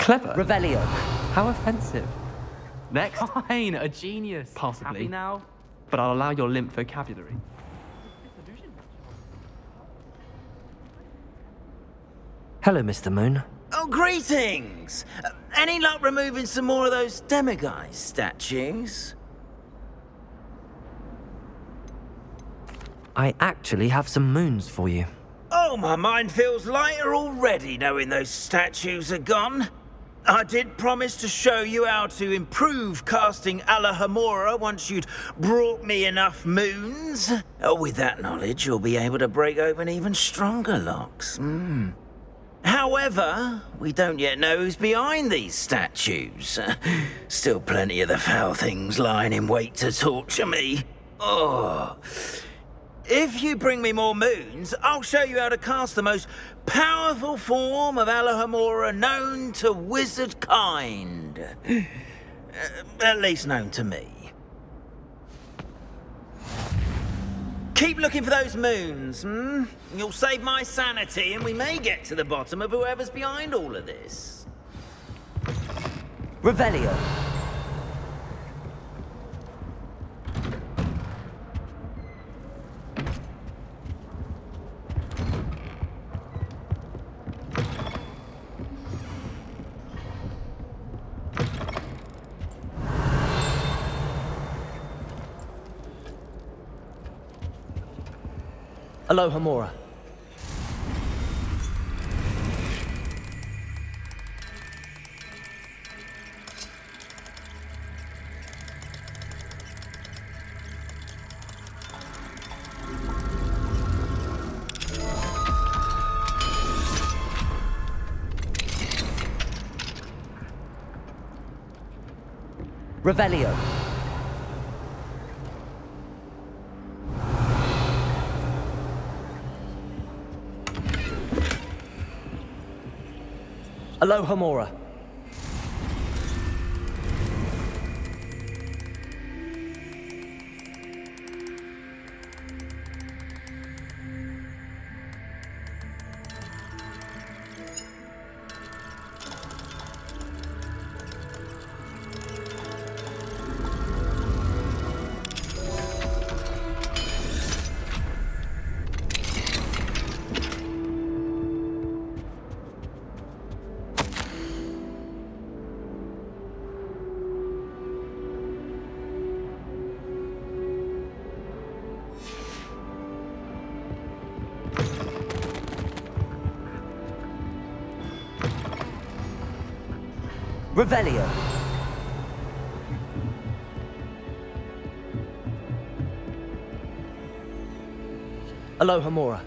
Clever. Revelio. How offensive. Next. Fine, a genius. Possibly. Happy now? But I'll allow your limp vocabulary. Hello, Mr. Moon. Oh, greetings! Any luck removing some more of those demiguise statues? I actually have some moons for you. Oh, my mind feels lighter already knowing those statues are gone. I did promise to show you how to improve casting Alohomora once you'd brought me enough moons. Oh, with that knowledge, you'll be able to break open even stronger locks. However, we don't yet know who's behind these statues. Still plenty of the foul things lying in wait to torture me. Oh. If you bring me more moons, I'll show you how to cast the most powerful form of Alohomora known to wizard kind. At least known to me. Keep looking for those moons, You'll save my sanity and we may get to the bottom of whoever's behind all of this. Revelio. Alohomora. Revelio. Alohomora. Revelio. Alohomora.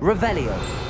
Revelio.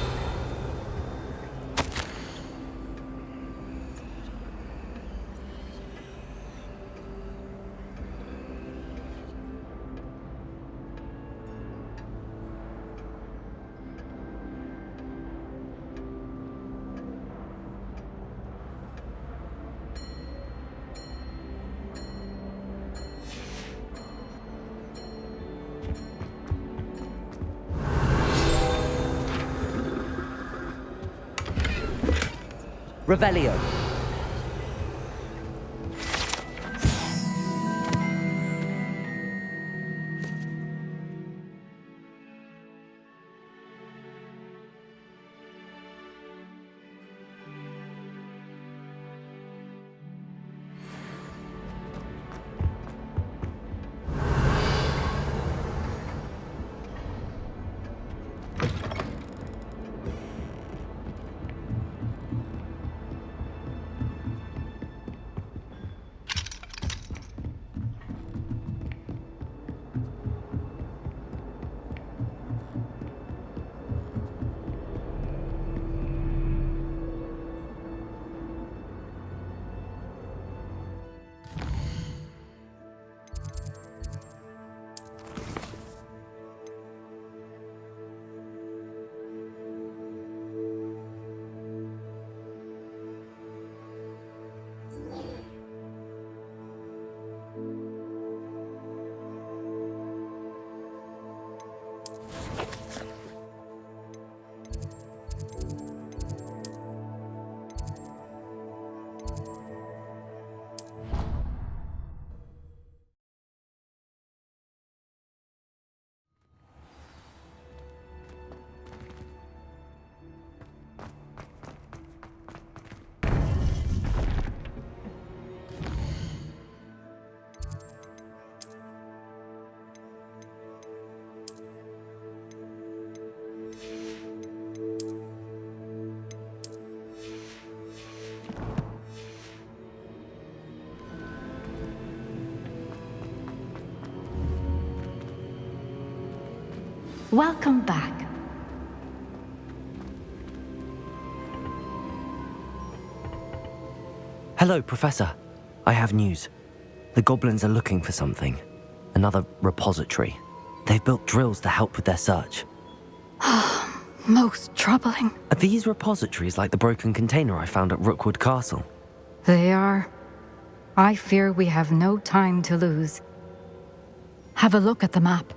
Revelio. Welcome back. Hello, Professor. I have news. The goblins are looking for something. Another repository. They've built drills to help with their search. Most troubling. Are these repositories like the broken container I found at Rookwood Castle? They are. I fear we have no time to lose. Have a look at the map.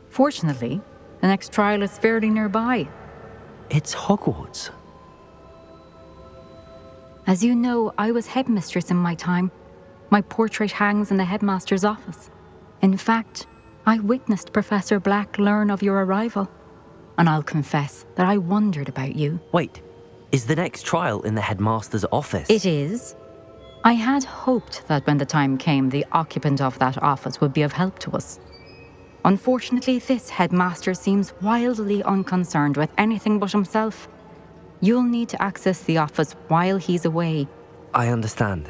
Fortunately, the next trial is fairly nearby. It's Hogwarts. As you know, I was headmistress in my time. My portrait hangs in the headmaster's office. In fact, I witnessed Professor Black learn of your arrival. And I'll confess that I wondered about you. Wait, is the next trial in the headmaster's office? It is. I had hoped that when the time came, the occupant of that office would be of help to us. Unfortunately, this headmaster seems wildly unconcerned with anything but himself. You'll need to access the office while he's away. I understand.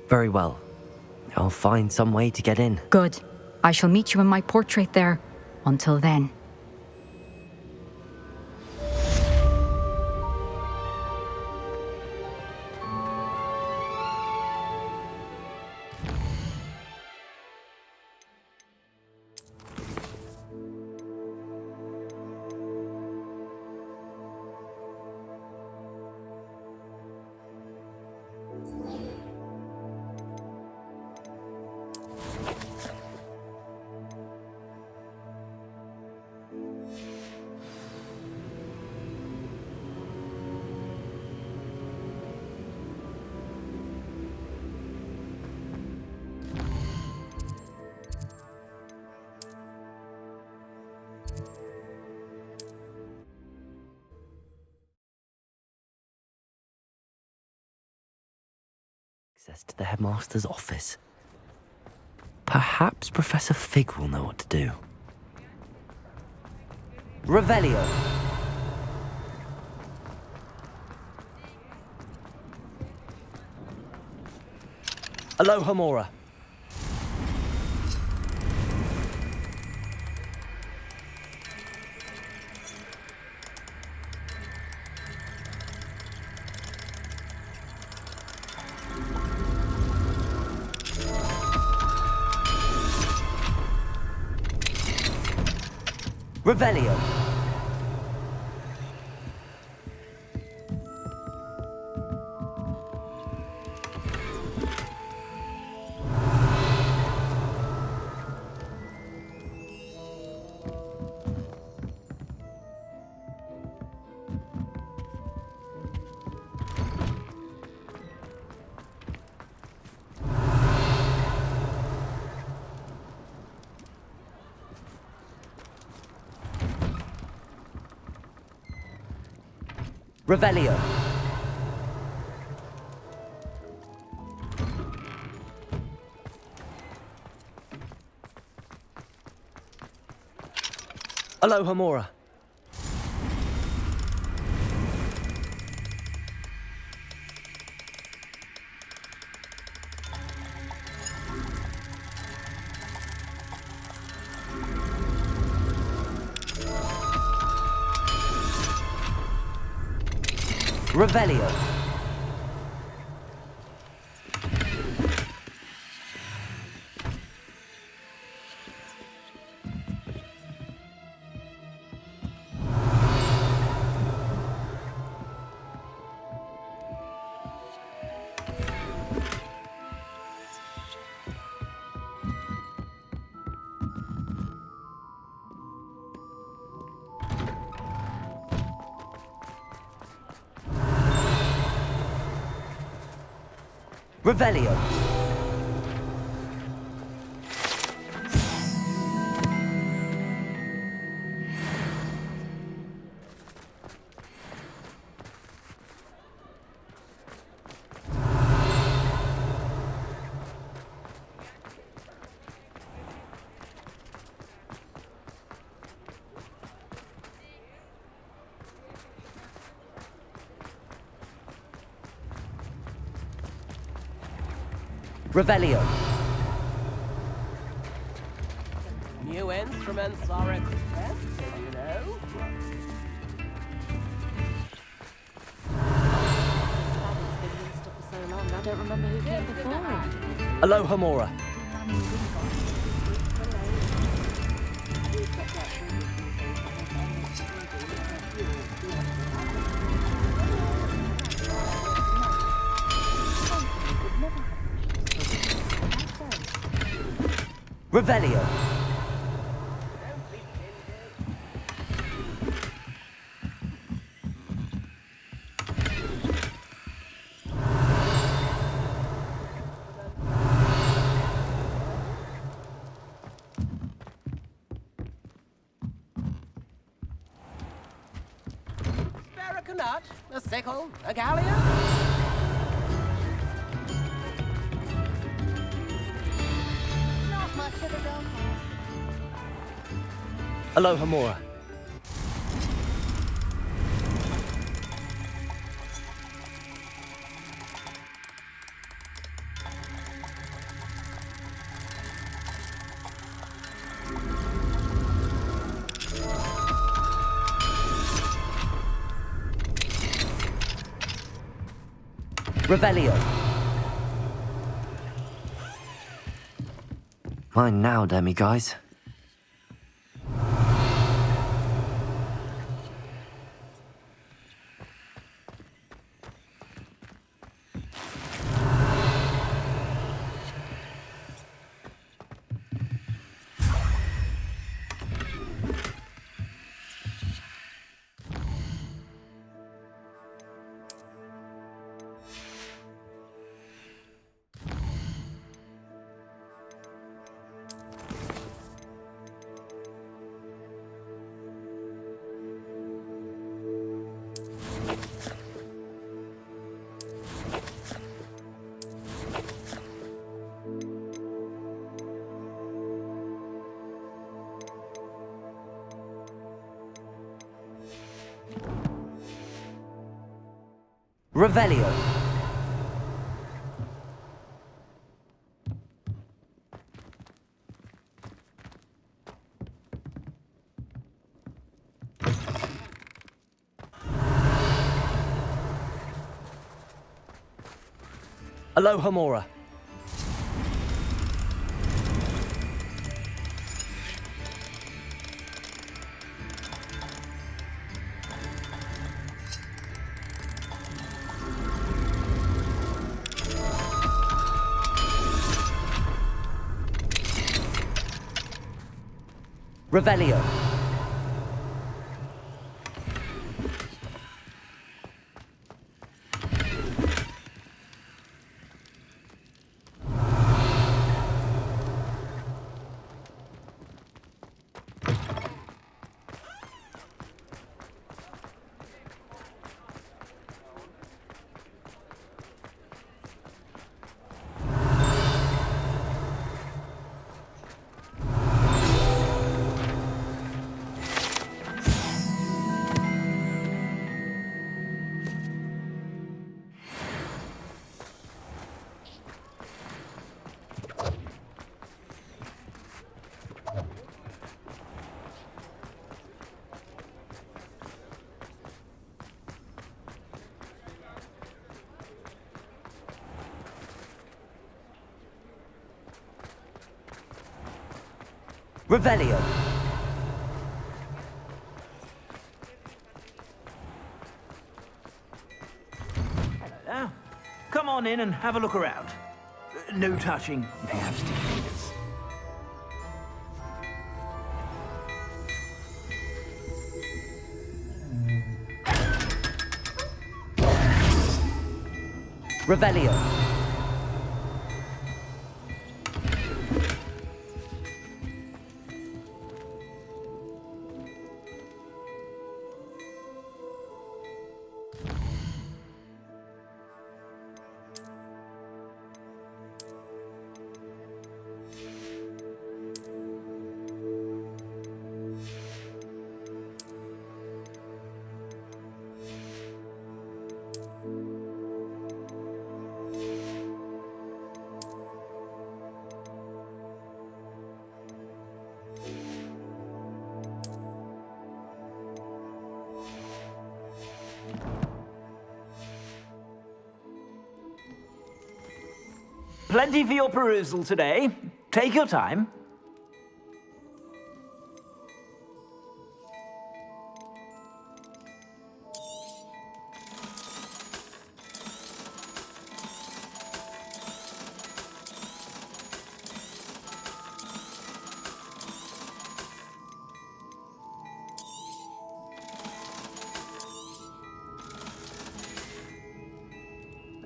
Very well. I'll find some way to get in. Good. I shall meet you in my portrait there. Until then. Access to the headmaster's office. Perhaps Professor Fig will know what to do. Revelio. Alohomora. Revelio. Revelio. Alohomora. Revelio. Revelio. Revelio. New instruments are expensive, you know. I don't remember who came before. Aloha Mora. Revelio. Spare a nut, a sickle, a galleon. Not much of a dog. Aloha Mora. Revelio. Mine now, demi guys. Revelio. Aloha Mora. Revelio. Revelio. Now, come on in and have a look around. No touching if you have stick fingers. Revelio. Plenty for your perusal today. Take your time.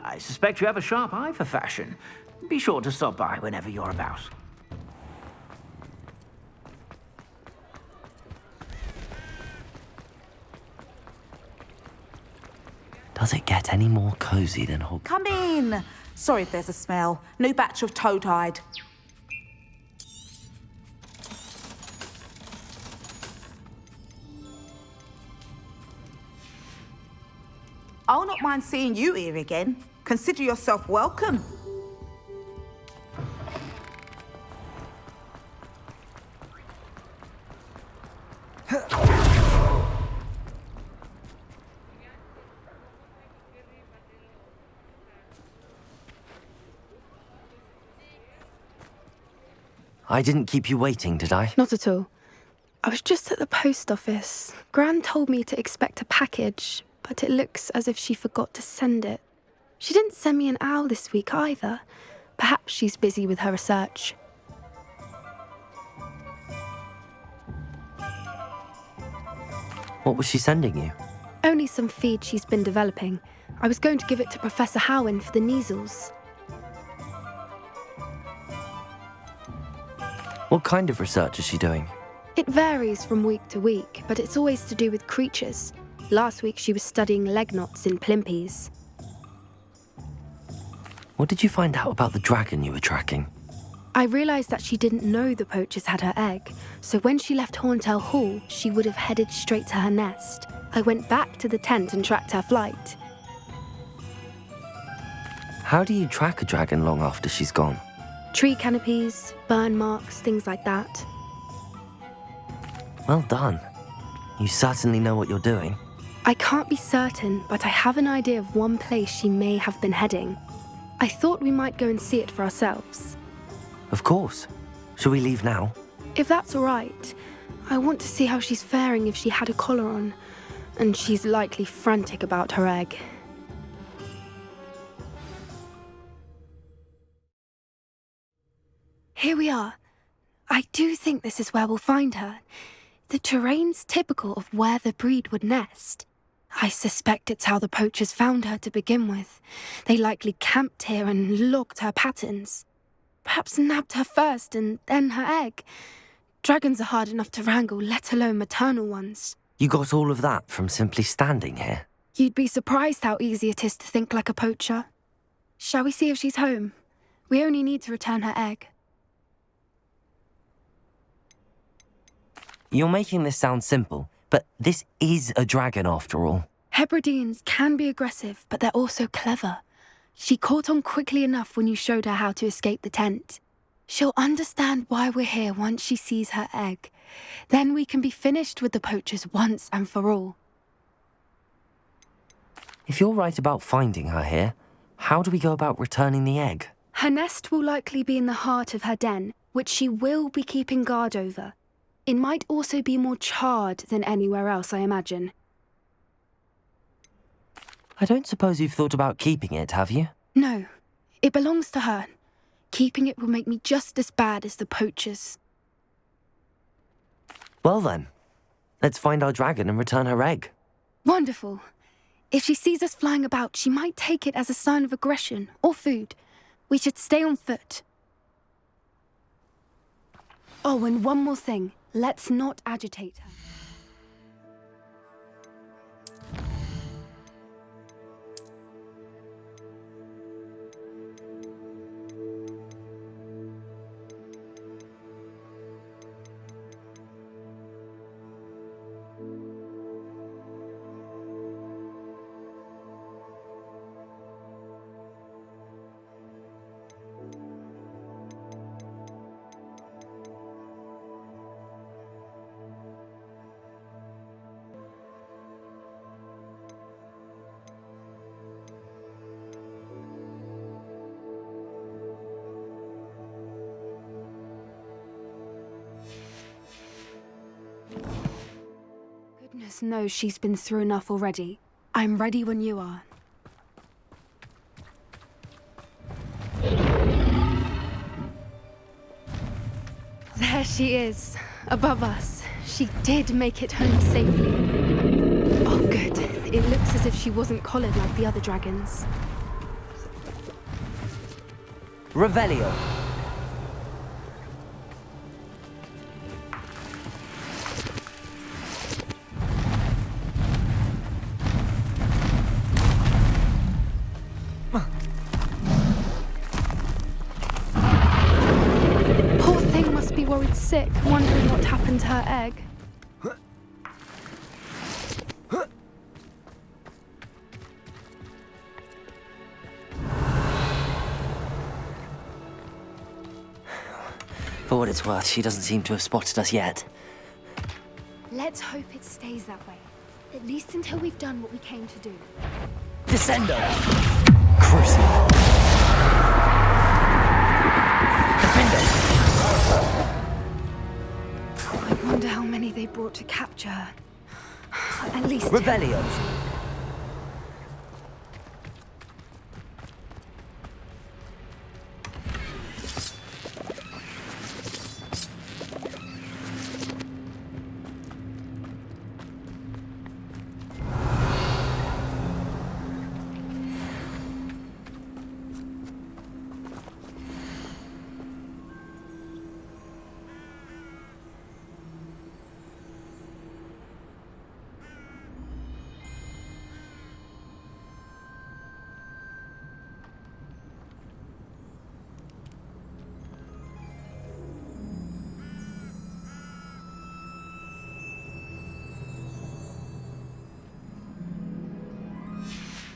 I suspect you have a sharp eye for fashion. Be sure to stop by whenever you're about. Does it get any more cozy than Hogwarts? Come in. Sorry if there's a smell. New batch of toad-hide. I'll not mind seeing you here again. Consider yourself welcome. I didn't keep you waiting, did I? Not at all. I was just at the post office. Gran told me to expect a package, but it looks as if she forgot to send it. She didn't send me an owl this week either. Perhaps she's busy with her research. What was she sending you? Only some feed she's been developing. I was going to give it to Professor Howen for the measles. What kind of research is she doing? It varies from week to week, but it's always to do with creatures. Last week she was studying leg knots in plimpies. What did you find out about the dragon you were tracking? I realised that she didn't know the poachers had her egg, so when she left Horntail Hall, she would have headed straight to her nest. I went back to the tent and tracked her flight. How do you track a dragon long after she's gone? Tree canopies, burn marks, things like that. Well done. You certainly know what you're doing. I can't be certain, but I have an idea of one place she may have been heading. I thought we might go and see it for ourselves. Of course. Shall we leave now? If that's all right, I want to see how she's faring if she had a collar on, and she's likely frantic about her egg. Here we are. I do think this is where we'll find her. The terrain's typical of where the breed would nest. I suspect it's how the poachers found her to begin with. They likely camped here and logged her patterns. Perhaps nabbed her first and then her egg. Dragons are hard enough to wrangle, let alone maternal ones. You got all of that from simply standing here? You'd be surprised how easy it is to think like a poacher. Shall we see if she's home? We only need to return her egg. You're making this sound simple, but this is a dragon after all. Hebrideans can be aggressive, but they're also clever. She caught on quickly enough when you showed her how to escape the tent. She'll understand why we're here once she sees her egg. Then we can be finished with the poachers once and for all. If you're right about finding her here, how do we go about returning the egg? Her nest will likely be in the heart of her den, which she will be keeping guard over. It might also be more charred than anywhere else, I imagine. I don't suppose you've thought about keeping it, have you? No, it belongs to her. Keeping it will make me just as bad as the poachers. Well then, let's find our dragon and return her egg. Wonderful. If she sees us flying about, she might take it as a sign of aggression or food. We should stay on foot. Oh, and one more thing. Let's not agitate her. Goodness knows she's been through enough already. I'm ready when you are. There she is, above us. She did make it home safely. Oh, good. It looks as if she wasn't collared like the other dragons. Revelio. Poor thing must be worried sick, wondering what happened to her egg. For what it's worth, she doesn't seem to have spotted us yet. Let's hope it stays that way. At least until we've done what we came to do. Descendo! Crucible! Defendo! I wonder how many they brought to capture her. At least... Revelio!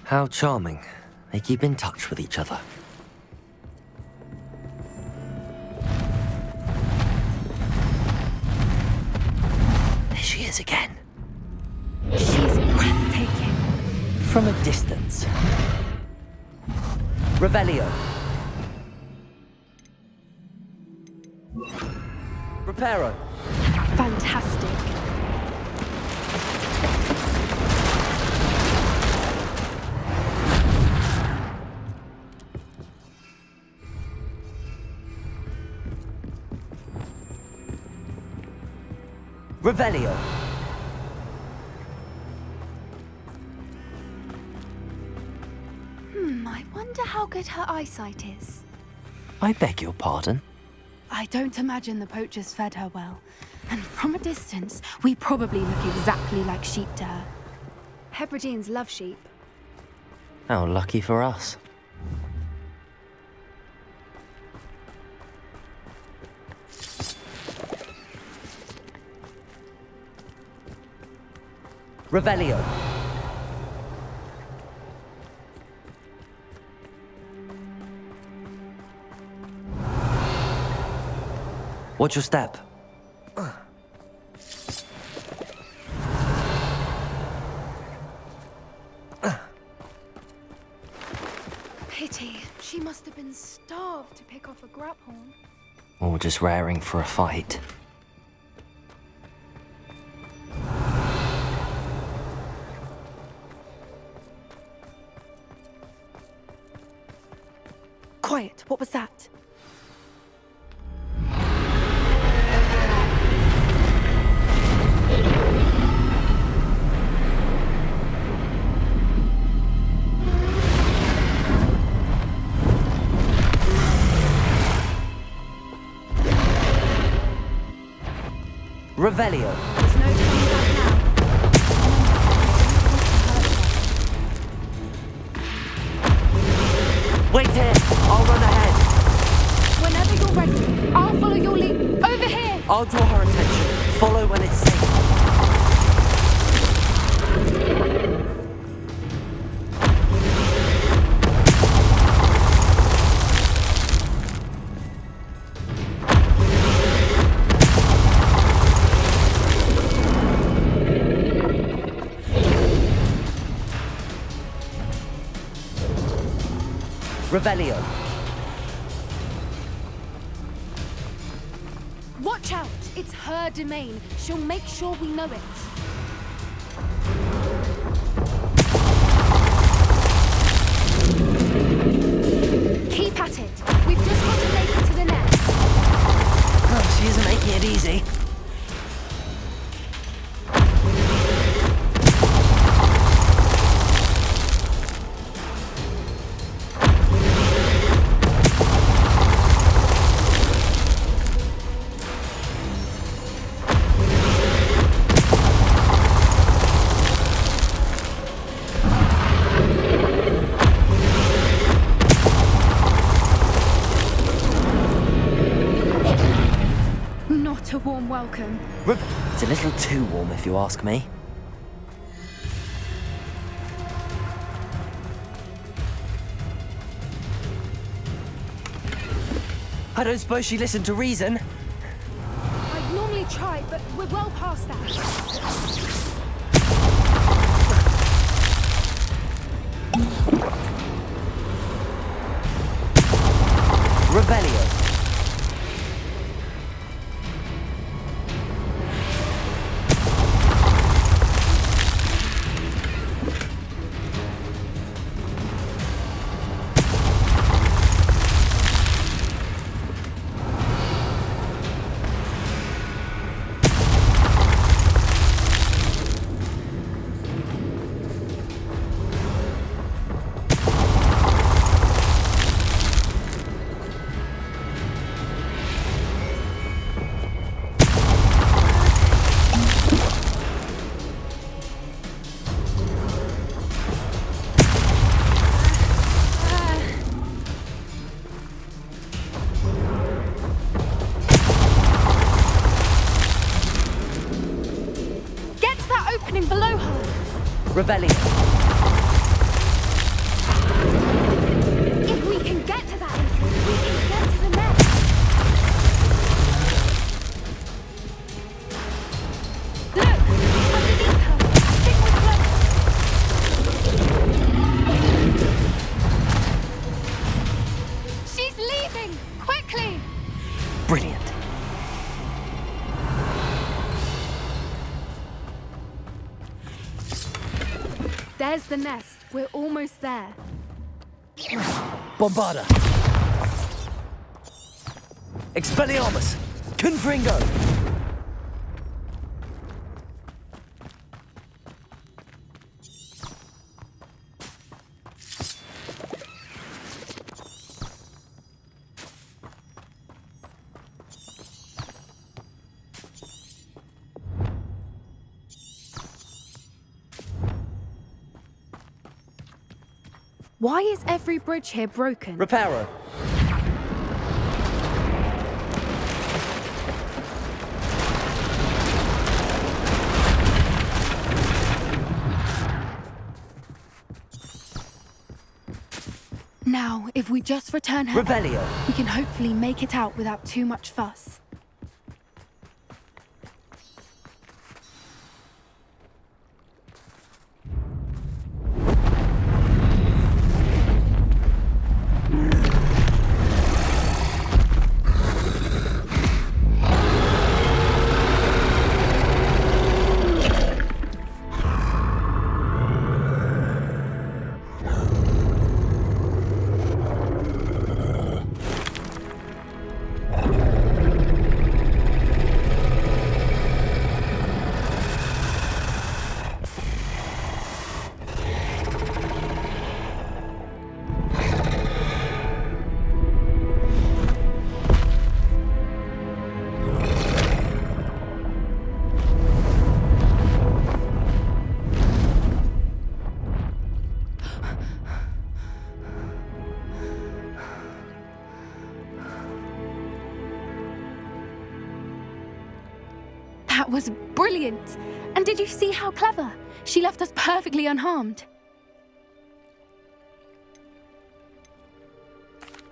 How charming. They keep in touch with each other. There she is again. She's breathtaking. From a distance. Revelio. Reparo. Fantastic. Revelio. I wonder how good her eyesight is. I beg your pardon? I don't imagine the poachers fed her well. And from a distance, we probably look exactly like sheep to her. Hebrideans love sheep. How lucky for us. Revelio. Watch your step. Pity. She must have been starved to pick off a grabhorn. Or just raring for a fight. Quiet. What was that? Revelio. There's no turning back now. Wait here. I'll run ahead. Whenever you're ready, I'll follow your lead. Over here! I'll draw her attention. Follow when it's safe. Revelio. Watch out! It's her domain. She'll make sure we know it. welcome. It's a little too warm if you ask me. I don't suppose she listened to reason. I'd normally try, but we're well past that. Revelio. Get to that opening below her. Revelio. If we can get to that entrance, we can get to the next. Look! Underneath her! I think we're close. She's leaving! Quickly! Brilliant. There's the nest. We're almost there. Bombarda. Expelliarmus. Confringo. Why is every bridge here broken? Reparo. Now, if we just return her, Revelio. we can hopefully make it out without too much fuss. That was brilliant! And did you see how clever? She left us perfectly unharmed.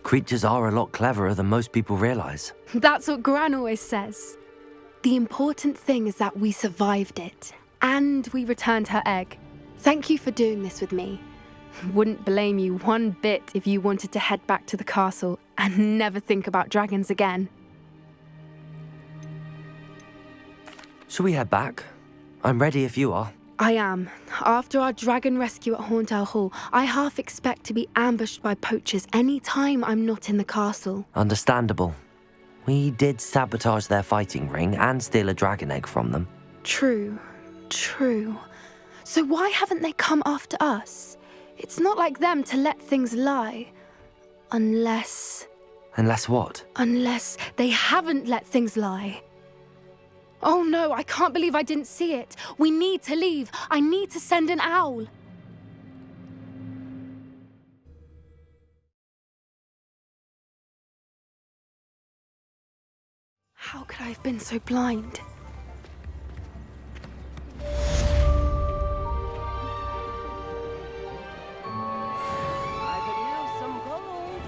Creatures are a lot cleverer than most people realize. That's what Gran always says. The important thing is that we survived it, and we returned her egg. Thank you for doing this with me. Wouldn't blame you one bit if you wanted to head back to the castle and never think about dragons again. Shall we head back? I'm ready if you are. I am. After our dragon rescue at Hauntel Hall, I half expect to be ambushed by poachers any time I'm not in the castle. Understandable. We did sabotage their fighting ring and steal a dragon egg from them. True. So why haven't they come after us? It's not like them to let things lie. Unless what? Unless they haven't let things lie. Oh no, I can't believe I didn't see it. We need to leave. I need to send an owl. How could I have been so blind? I could use some gold.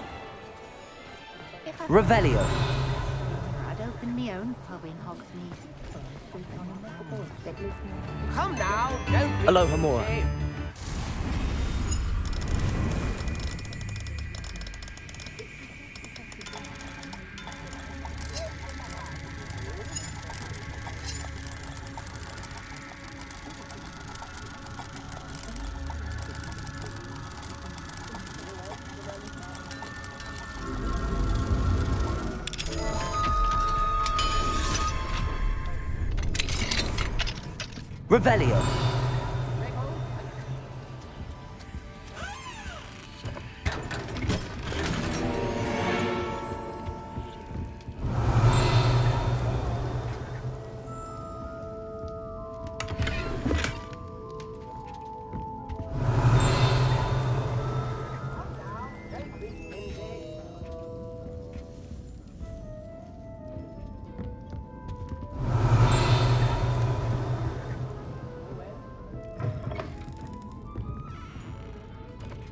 If I Revelio. I'd open me own pub in Hogsmeade. Come now, don't be Aloha Mora. silly. Revelio.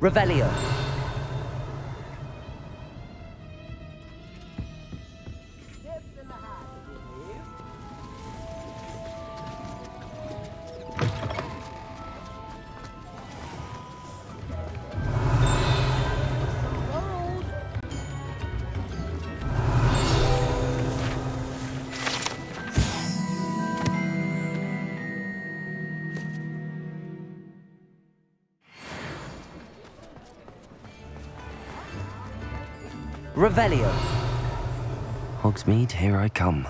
Revelio. Tips in the hat, please. Some gold. Revelio. Hogsmeade, here I come.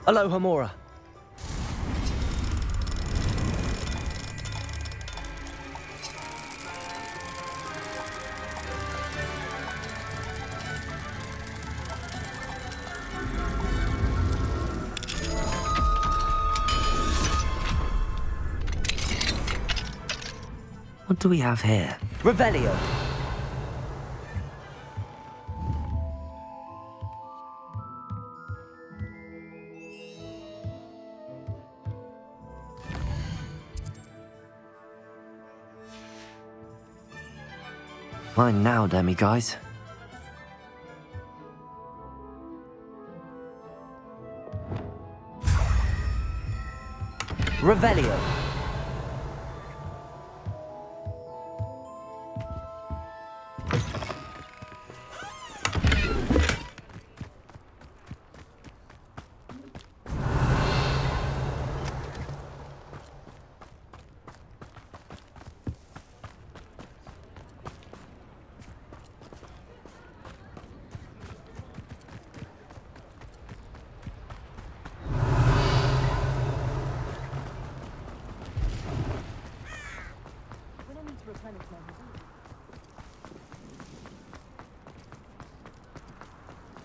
Aloha Mora. What do we have here? Revelio. Mine now, demi-guys. Revelio.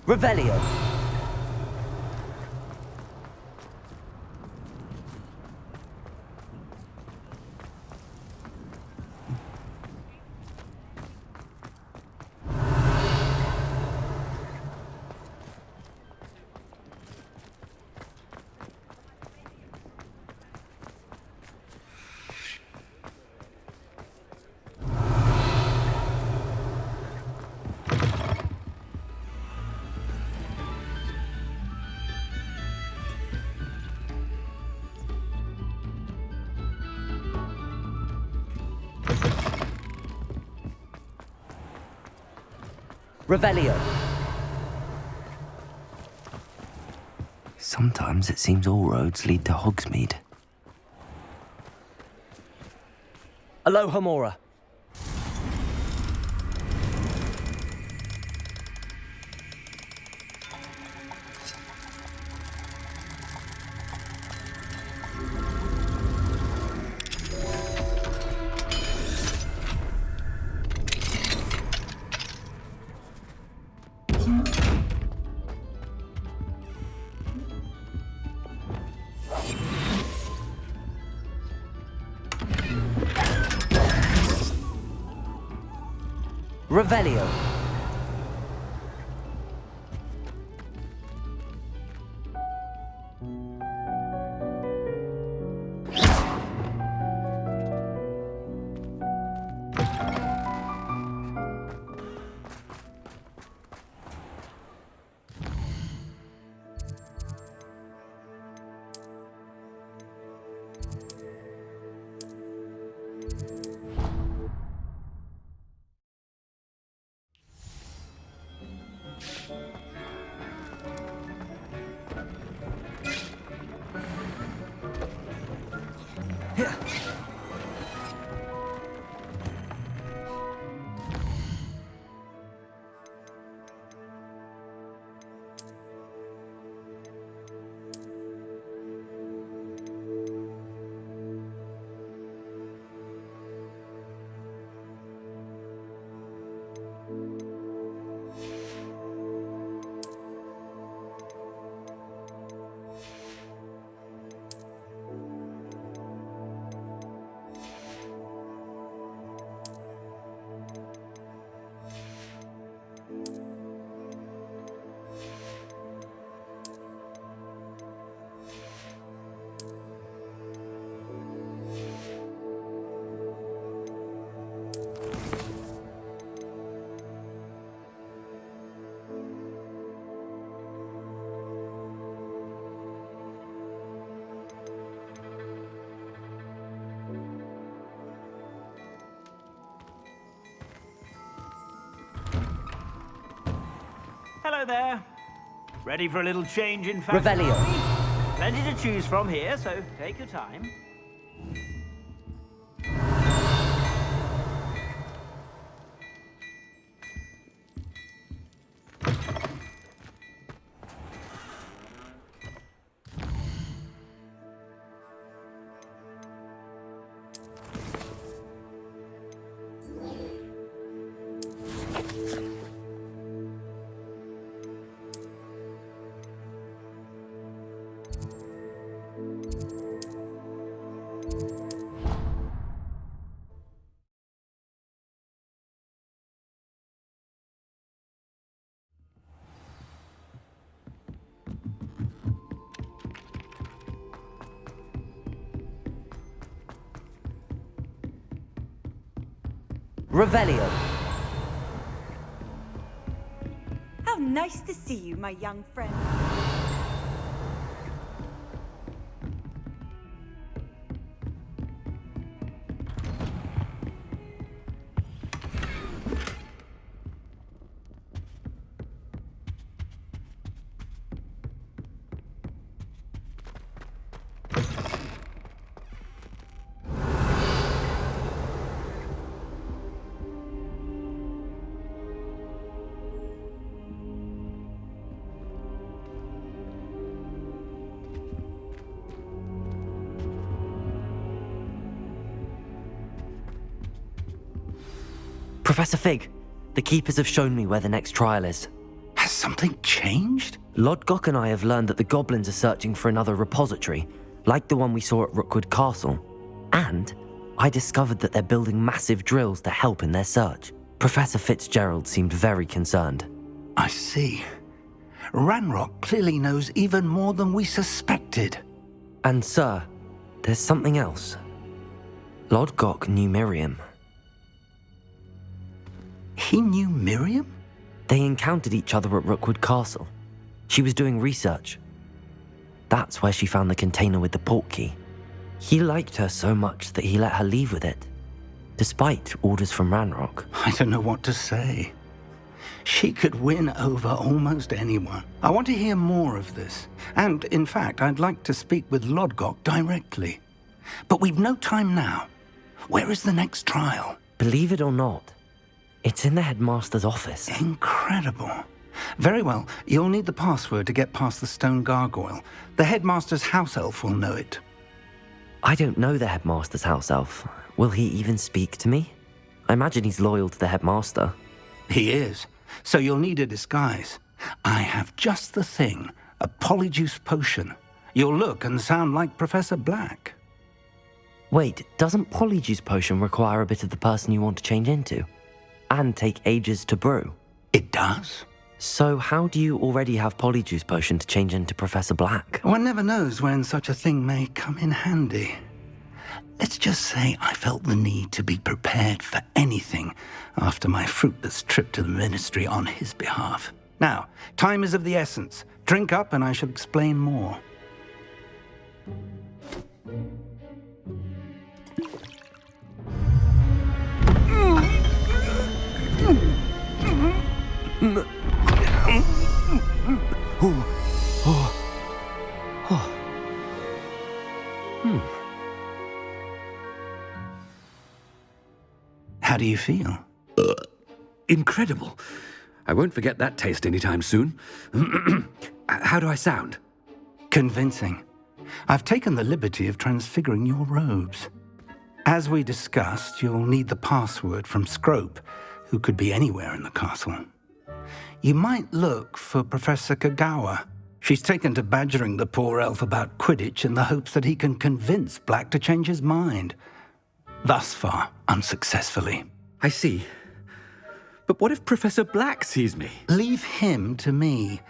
Revelio. Revelio. Sometimes it seems all roads lead to Hogsmeade. Aloha Mora. Revelio. Hello there. Ready for a little change in fashion? Revelio. Plenty to choose from here, so take your time. Revelio. How nice to see you, my young friend. Professor Fig, the Keepers have shown me where the next trial is. Has something changed? Lodgok and I have learned that the goblins are searching for another repository, like the one we saw at Rookwood Castle. And I discovered that they're building massive drills to help in their search. Professor Fitzgerald seemed very concerned. I see. Ranrock clearly knows even more than we suspected. And sir, there's something else. Lodgok knew Miriam. He knew Miriam? They encountered each other at Rookwood Castle. She was doing research. That's where she found the container with the port key. He liked her so much that he let her leave with it, despite orders from Ranrock. I don't know what to say. She could win over almost anyone. I want to hear more of this. And, in fact, I'd like to speak with Lodgok directly. But we've no time now. Where is the next trial? Believe it or not, it's in the headmaster's office. Incredible. Very well. You'll need the password to get past the stone gargoyle. The headmaster's house elf will know it. I don't know the headmaster's house elf. Will he even speak to me? I imagine he's loyal to the headmaster. He is. So you'll need a disguise. I have just the thing. A polyjuice potion. You'll look and sound like Professor Black. Wait, doesn't Polyjuice Potion require a bit of the person you want to change into? And take ages to brew? It does. So how do you already have Polyjuice Potion to change into Professor Black? One never knows when such a thing may come in handy. Let's just say I felt the need to be prepared for anything after my fruitless trip to the Ministry on his behalf. Now, time is of the essence. Drink up and I shall explain more. How do you feel? Incredible. I won't forget that taste anytime soon. How do I sound? Convincing. I've taken the liberty of transfiguring your robes. As we discussed, you'll need the password from Scrope, who could be anywhere in the castle. You might look for Professor Kagawa. She's taken to badgering the poor elf about Quidditch in the hopes that he can convince Black to change his mind. Thus far, unsuccessfully. I see. But what if Professor Black sees me? Leave him to me.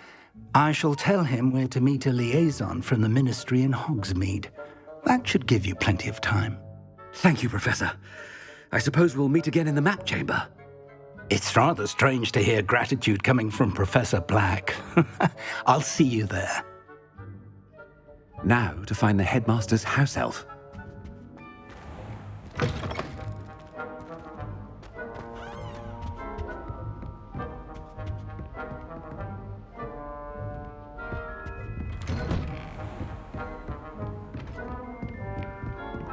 I shall tell him where to meet a liaison from the Ministry in Hogsmeade. That should give you plenty of time. Thank you, Professor. I suppose we'll meet again in the map chamber. It's rather strange to hear gratitude coming from Professor Black. I'll see you there. Now to find the headmaster's house elf.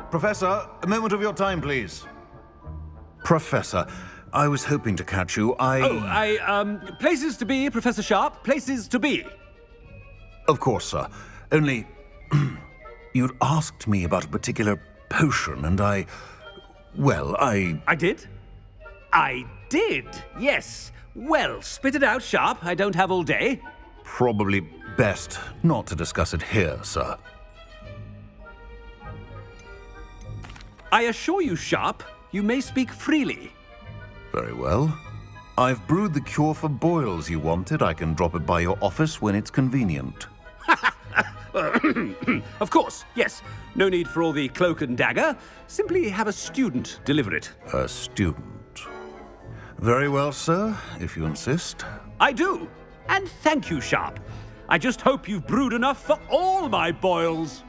Professor, a moment of your time, please. Professor, I was hoping to catch you. Places to be, Professor Sharp. Places to be. Of course, sir. Only, you'd asked me about a particular potion, and I did? I did, yes. Well, spit it out, Sharp. I don't have all day. Probably best not to discuss it here, sir. I assure you, Sharp, you may speak freely. Very well. I've brewed the cure for boils you wanted. I can drop it by your office when it's convenient. Of course, yes. No need for all the cloak and dagger. Simply have a student deliver it. A student? Very well, sir, if you insist. I do. And thank you, Sharp. I just hope you've brewed enough for all my boils.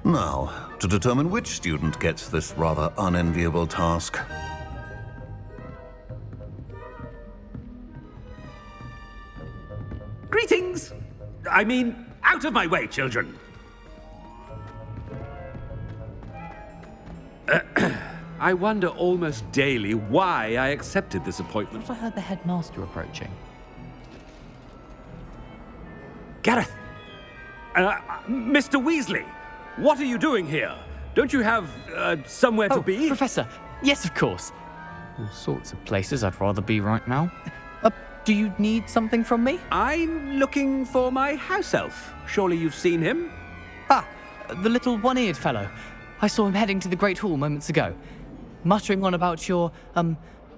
Now, to determine which student gets this rather unenviable task. Greetings! I mean, out of my way, children. I wonder almost daily why I accepted this appointment. I heard the headmaster approaching. Gareth! Mr. Weasley! What are you doing here? Don't you have, somewhere to be? Professor! Yes, of course. All sorts of places I'd rather be right now. Do you need something from me? I'm looking for my house elf. Surely you've seen him? Ah, the little one-eared fellow. I saw him heading to the Great Hall moments ago, muttering on about your,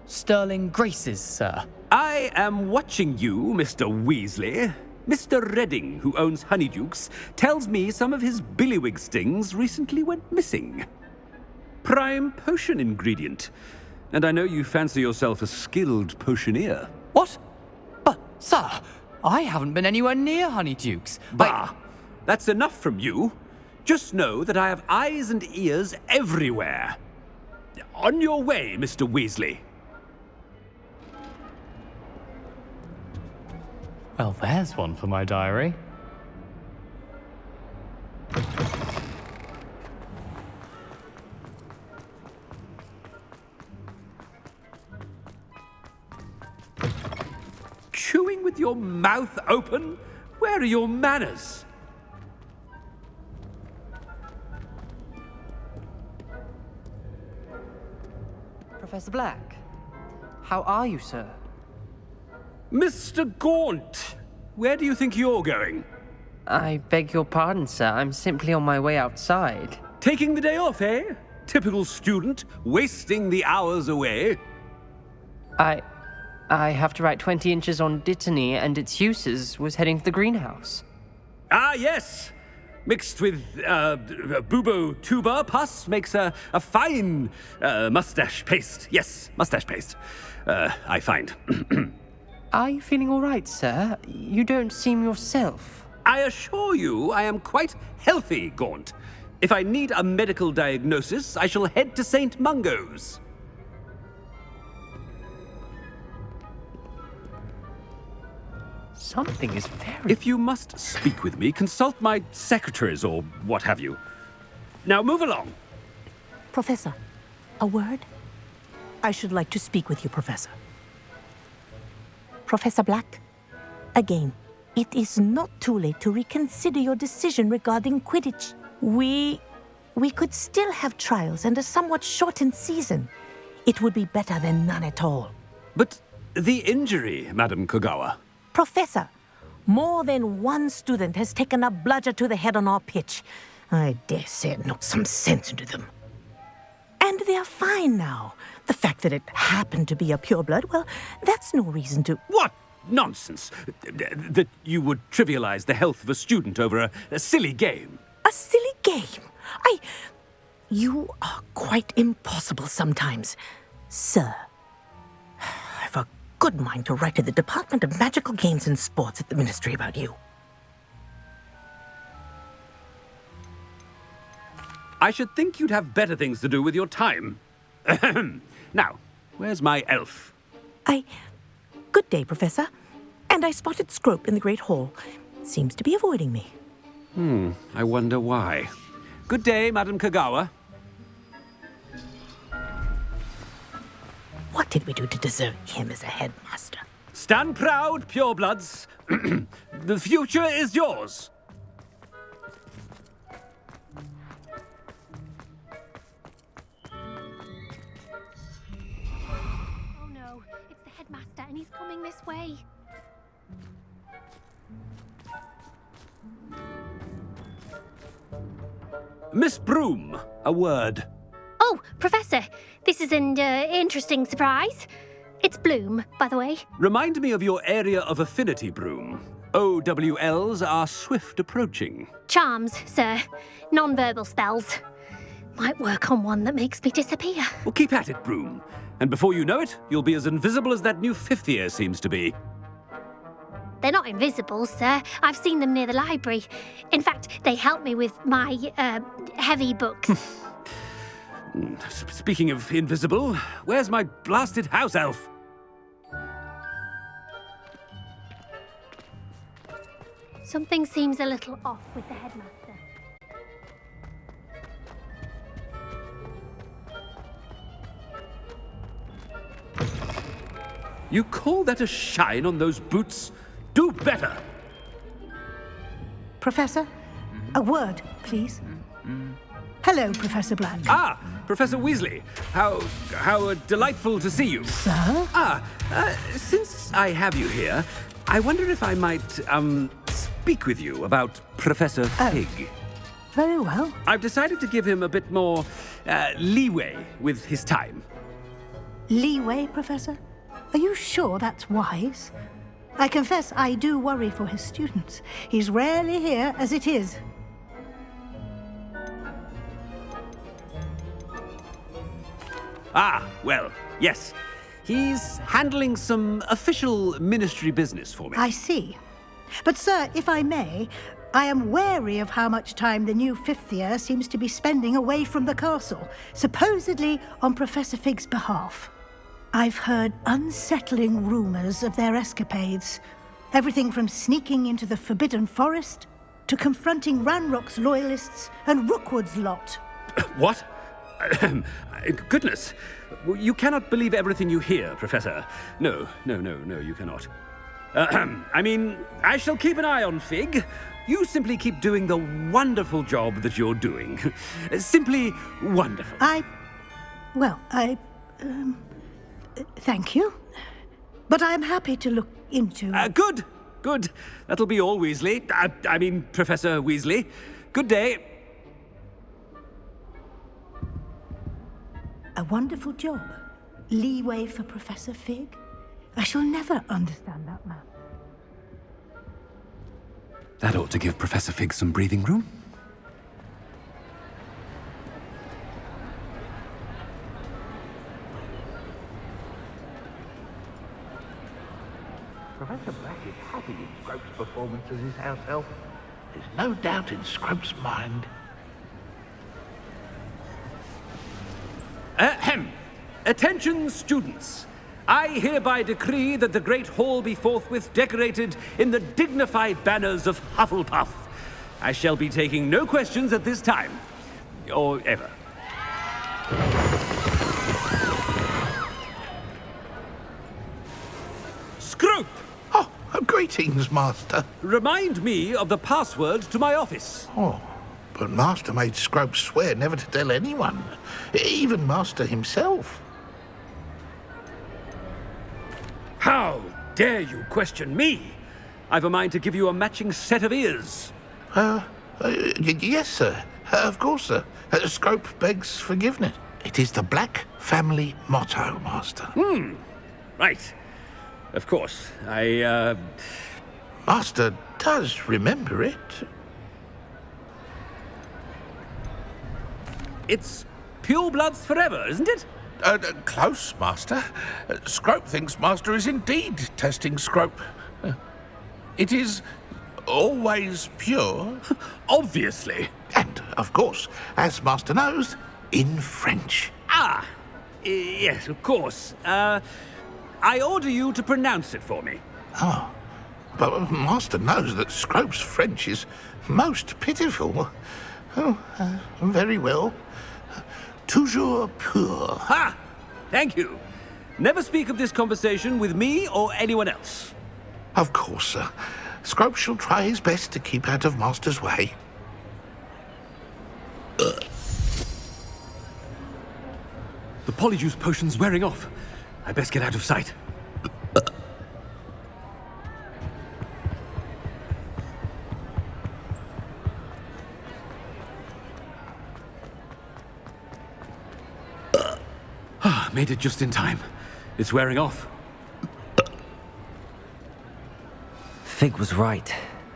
sterling graces, sir. I am watching you, Mr. Weasley. Mr. Redding, who owns Honeydukes, tells me some of his billywig stings recently went missing. Prime potion ingredient. And I know you fancy yourself a skilled potioneer. What? But, sir, I haven't been anywhere near Honeydukes. Bah! That's enough from you. Just know that I have eyes and ears everywhere. On your way, Mr. Weasley. Well, there's one for my diary. Chewing with your mouth open? Where are your manners? Professor Black, how are you, sir? Mr. Gaunt, where do you think you're going? I beg your pardon, sir. I'm simply on my way outside. Taking the day off, eh? Typical student, wasting the hours away. I have to write 20 inches on Dittany and its uses. Was heading to the greenhouse. Ah, yes! Mixed with bubo tuber pus makes a fine mustache paste. Yes, mustache paste. I find. Are you feeling all right, sir? You don't seem yourself. I assure you I am quite healthy, Gaunt. If I need a medical diagnosis, I shall head to St. Mungo's. Something is very... If you must speak with me, consult my secretaries or what have you. Now move along. Professor, a word? I should like to speak with you, Professor. Professor Black, again, it is not too late to reconsider your decision regarding Quidditch. We could still have trials and a somewhat shortened season. It would be better than none at all. But the injury, Madam Kogawa. Professor, more than one student has taken a bludger to the head on our pitch. I dare say it knocked some sense into them. And they're fine now. The fact that it happened to be a pureblood, well, that's no reason to... What nonsense! That you would trivialize the health of a student over a silly game. A silly game? You are quite impossible sometimes. Sir, I've a good mind to write to the Department of Magical Games and Sports at the Ministry about you. I should think you'd have better things to do with your time. Now, where's my elf? Good day, Professor. And I spotted Scrope in the Great Hall. Seems to be avoiding me. I wonder why. Good day, Madam Kogawa. What did we do to deserve him as a headmaster? Stand proud, purebloods. The future is yours. Oh no, it's the headmaster and he's coming this way. Miss Broom, a word. Oh, Professor, this is an interesting surprise. It's Bloom, by the way. Remind me of your area of affinity, Broom. OWLs are swift approaching. Charms, sir. Non-verbal spells. Might work on one that makes me disappear. Well, keep at it, Broom. And before you know it, you'll be as invisible as that new fifth year seems to be. They're not invisible, sir. I've seen them near the library. In fact, they help me with my, heavy books. Speaking of invisible, where's my blasted house elf? Something seems a little off with the headmaster. You call that a shine on those boots? Do better! Professor, a word, please. Hello, Professor Black. Ah, Professor Weasley. How delightful to see you. Sir? Since I have you here, I wonder if I might, speak with you about Professor Fig. Very well. I've decided to give him a bit more, leeway with his time. Leeway, Professor? Are you sure that's wise? I confess I do worry for his students. He's rarely here as it is. Ah, well, yes. He's handling some official ministry business for me. I see. But, sir, if I may, I am wary of how much time the new fifth year seems to be spending away from the castle, supposedly on Professor Fig's behalf. I've heard unsettling rumors of their escapades. Everything from sneaking into the Forbidden Forest to confronting Ranrock's loyalists and Rookwood's lot. What? Goodness. You cannot believe everything you hear, Professor. No, you cannot. I mean, I shall keep an eye on Fig. You simply keep doing the wonderful job that you're doing. Simply wonderful. Thank you. But I'm happy to look into... Good. Good. That'll be all, Weasley. I mean, Professor Weasley. Good day. A wonderful job. Leeway for Professor Fig? I shall never understand that man. That ought to give Professor Fig some breathing room. Professor Black is happy in Scrope's performance as his house elf. There's no doubt in Scrope's mind. Ahem. Attention, students. I hereby decree that the Great Hall be forthwith decorated in the dignified banners of Hufflepuff. I shall be taking no questions at this time. Or ever. Scrope! Oh, greetings, Master. Remind me of the password to my office. Oh, but Master made Scrope swear never to tell anyone, even Master himself. How dare you question me? I've a mind to give you a matching set of ears. Yes, sir. Of course, sir. Scrope begs forgiveness. It is the Black family motto, Master. Right. Of course. Master does remember it. It's pure bloods forever, isn't it? Close, Master. Scrope thinks Master is indeed testing Scrope. It is always pure. Obviously. And, of course, as Master knows, in French. Ah! Yes, of course. I order you to pronounce it for me. Oh, but Master knows that Scrope's French is most pitiful. Oh, very well. Toujours pur. Ha! Thank you. Never speak of this conversation with me or anyone else. Of course, sir. Scrope shall try his best to keep out of Master's way. The polyjuice potion's wearing off. I best get out of sight. Made it just in time. It's wearing off. Fig was right.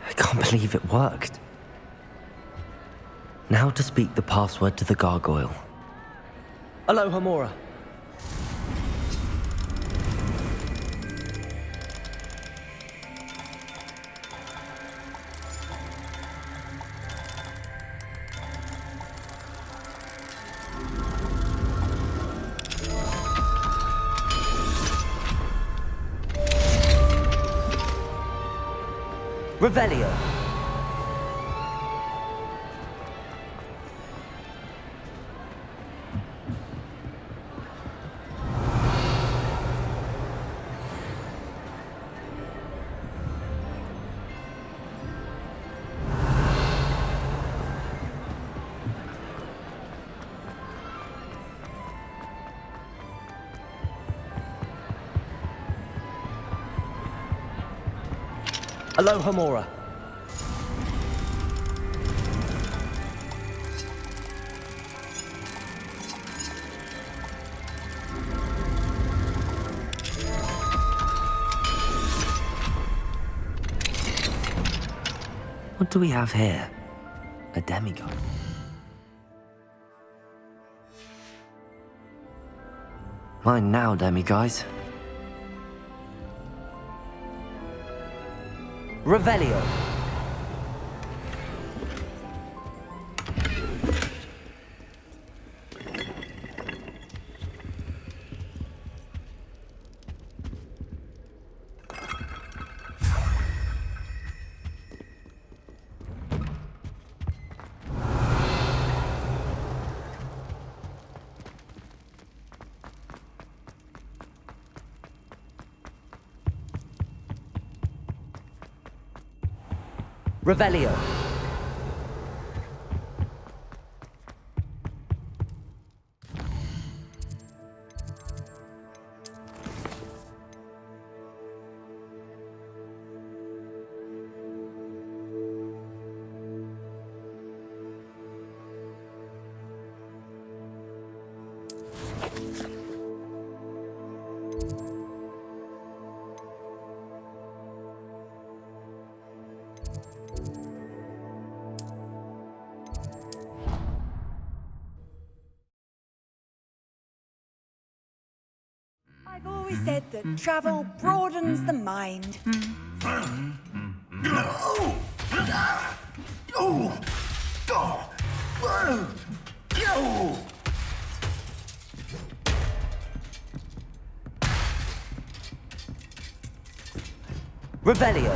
I can't believe it worked. Now to speak the password to the gargoyle. Aloha, Mora. Revelio. Aloha, Mora. What do we have here? A demigod. Mine now, demiguys. Revelio. Revelio. I've always said that travel broadens the mind. Revelio.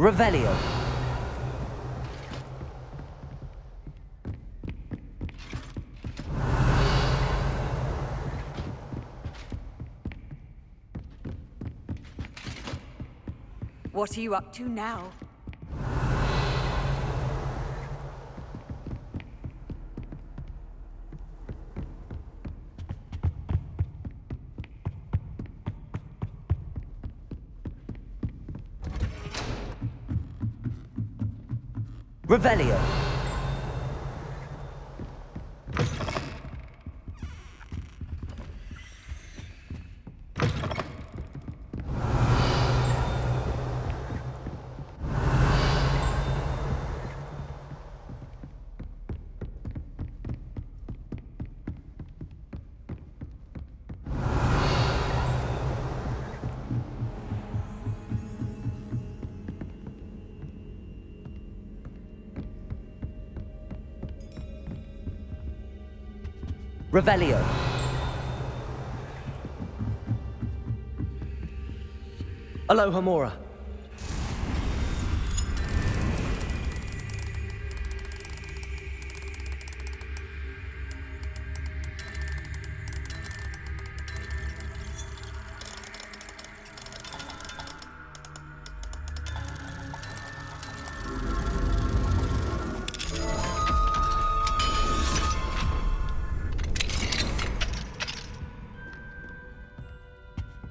Revelio. What are you up to now? Revelio. Revelio. Alohomora.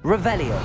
Revelio.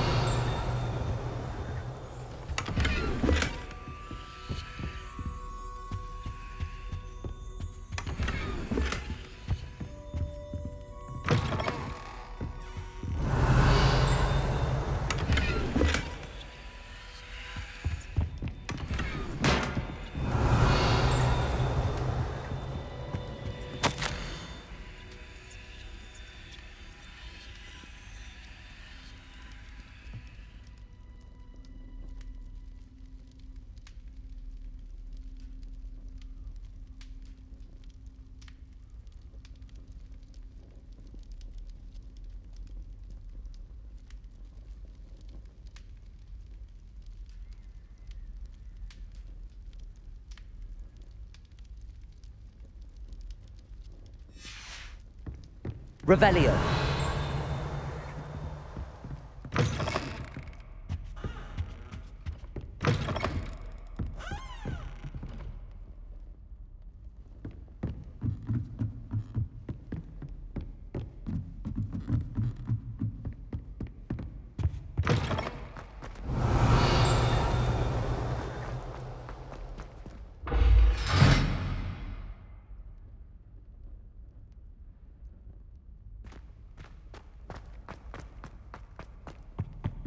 Revelio.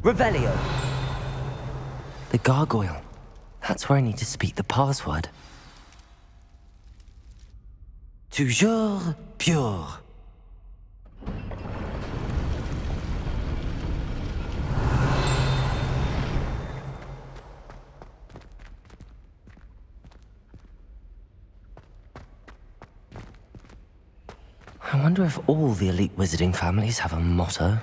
Revelio. The gargoyle. That's where I need to speak the password. Toujours pure. I wonder if all the elite wizarding families have a motto.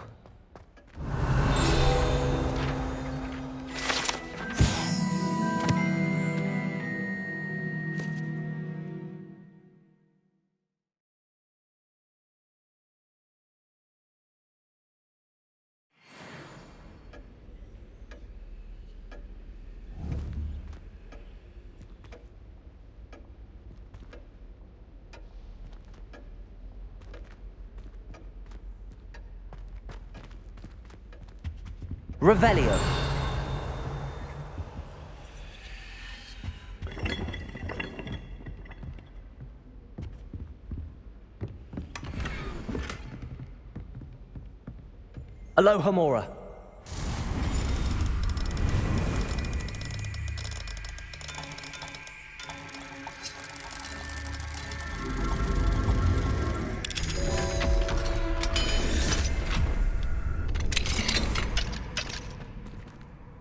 Revelio. Aloha Mora.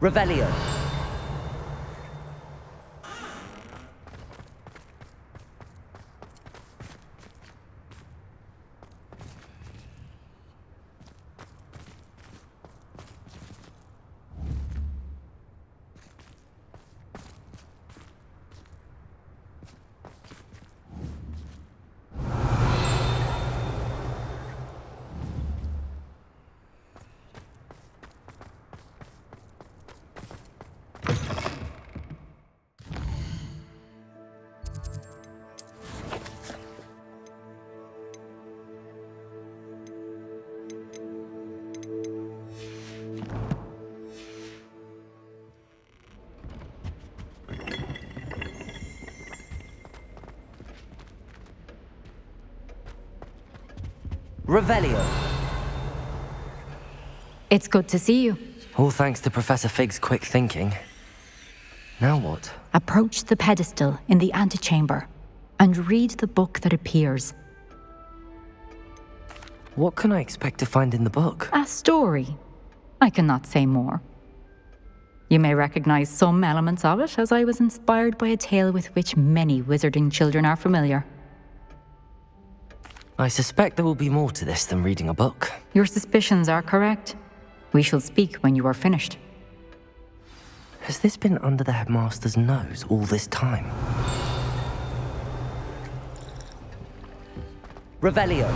Revelio. Revelio. It's good to see you. All thanks to Professor Fig's quick thinking. Now what? Approach the pedestal in the antechamber and read the book that appears. What can I expect to find in the book? A story. I cannot say more. You may recognize some elements of it, as I was inspired by a tale with which many wizarding children are familiar. I suspect there will be more to this than reading a book. Your suspicions are correct. We shall speak when you are finished. Has this been under the headmaster's nose all this time? Revelio.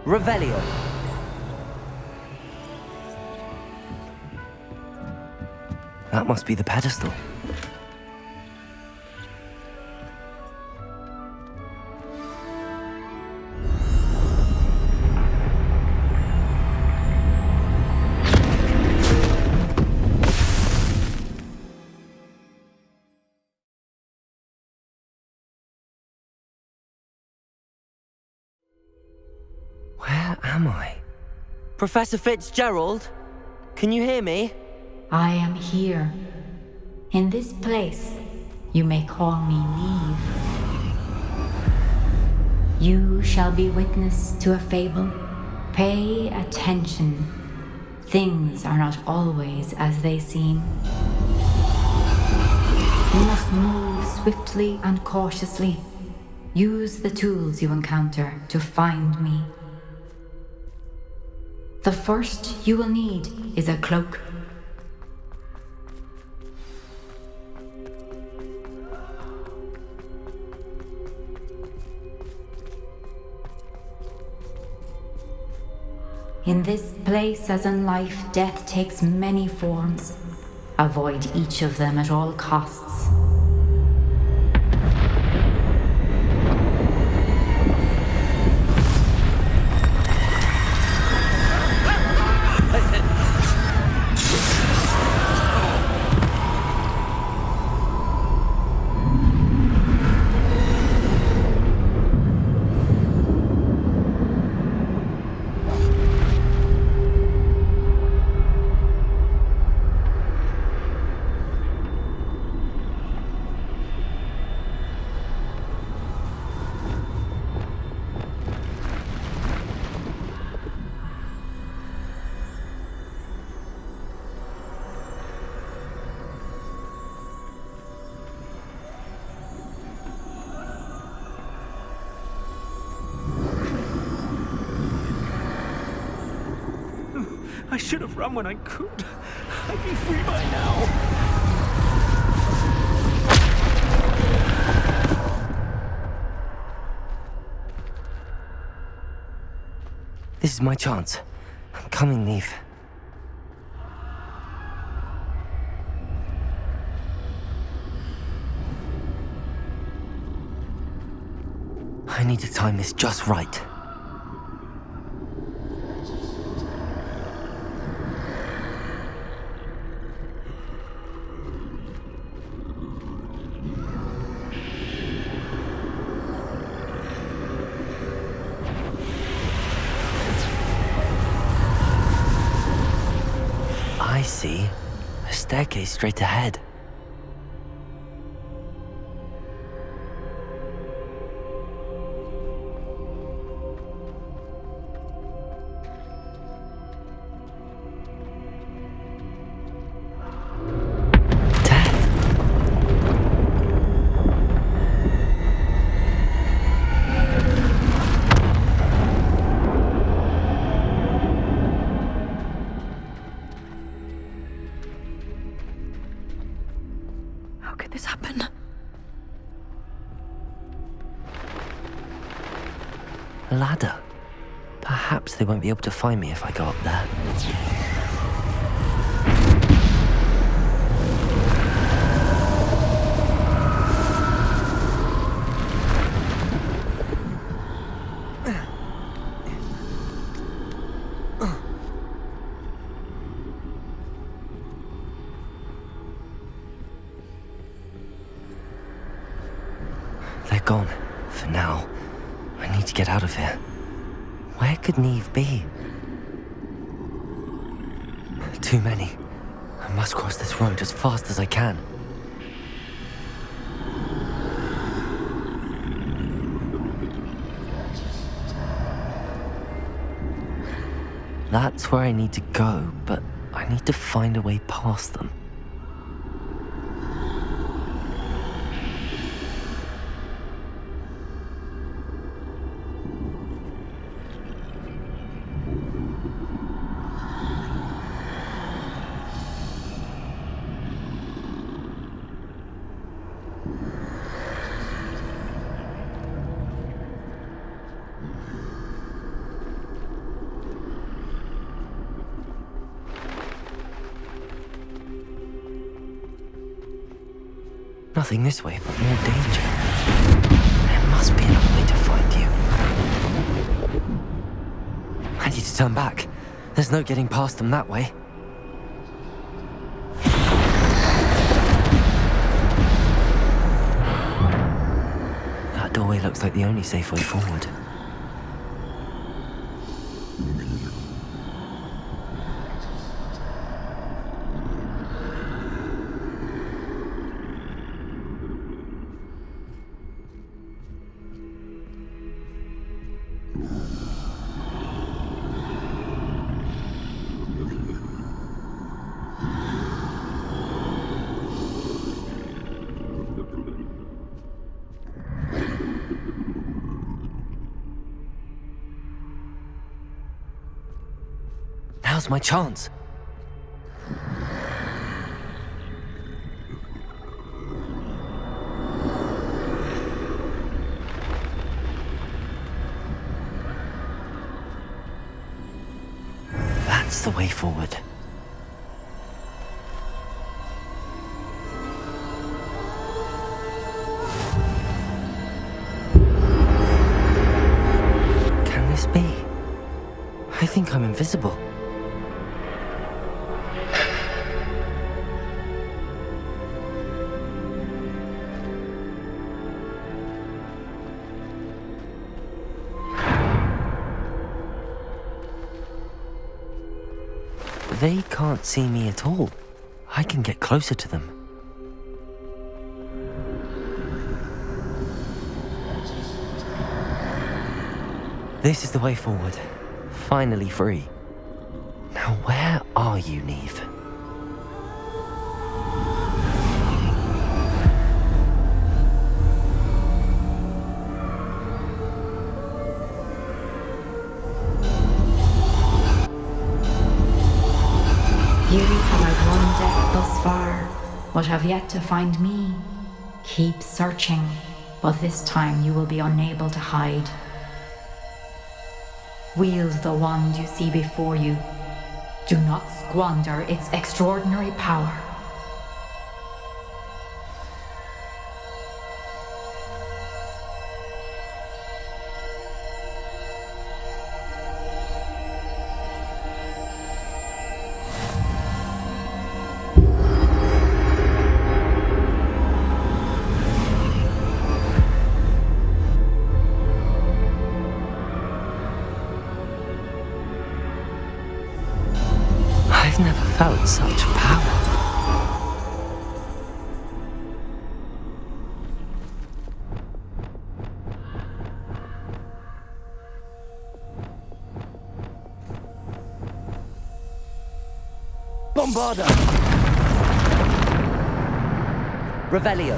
Revelio. That must be the pedestal. Where am I? Professor Fitzgerald? Can you hear me? I am here. In this place, you may call me Neve. You shall be witness to a fable. Pay attention. Things are not always as they seem. You must move swiftly and cautiously. Use the tools you encounter to find me. The first you will need is a cloak. In this place, as in life, death takes many forms. Avoid each of them at all costs. I should have run when I could. I'd be free by now. This is my chance. I'm coming, Neve. I need to time this just right. I see. A staircase straight ahead. How could this happen? A ladder. Perhaps they won't be able to find me if I go up there. They're gone. For now. I need to get out of here. Where could Neve be? Too many. I must cross this road as fast as I can. That's where I need to go, but I need to find a way past them. Nothing this way, but more danger. There must be another way to find you. I need to turn back. There's no getting past them that way. That doorway looks like the only safe way forward. Now's my chance. That's the way forward. Can this be? I think I'm invisible. They can't see me at all. I can get closer to them. This is the way forward. Finally free. Now where are you, Neve? but have yet to find me. Keep searching, but this time you will be unable to hide. Wield the wand you see before you. Do not squander its extraordinary power. I've never felt such power. Bombarda! Revelio.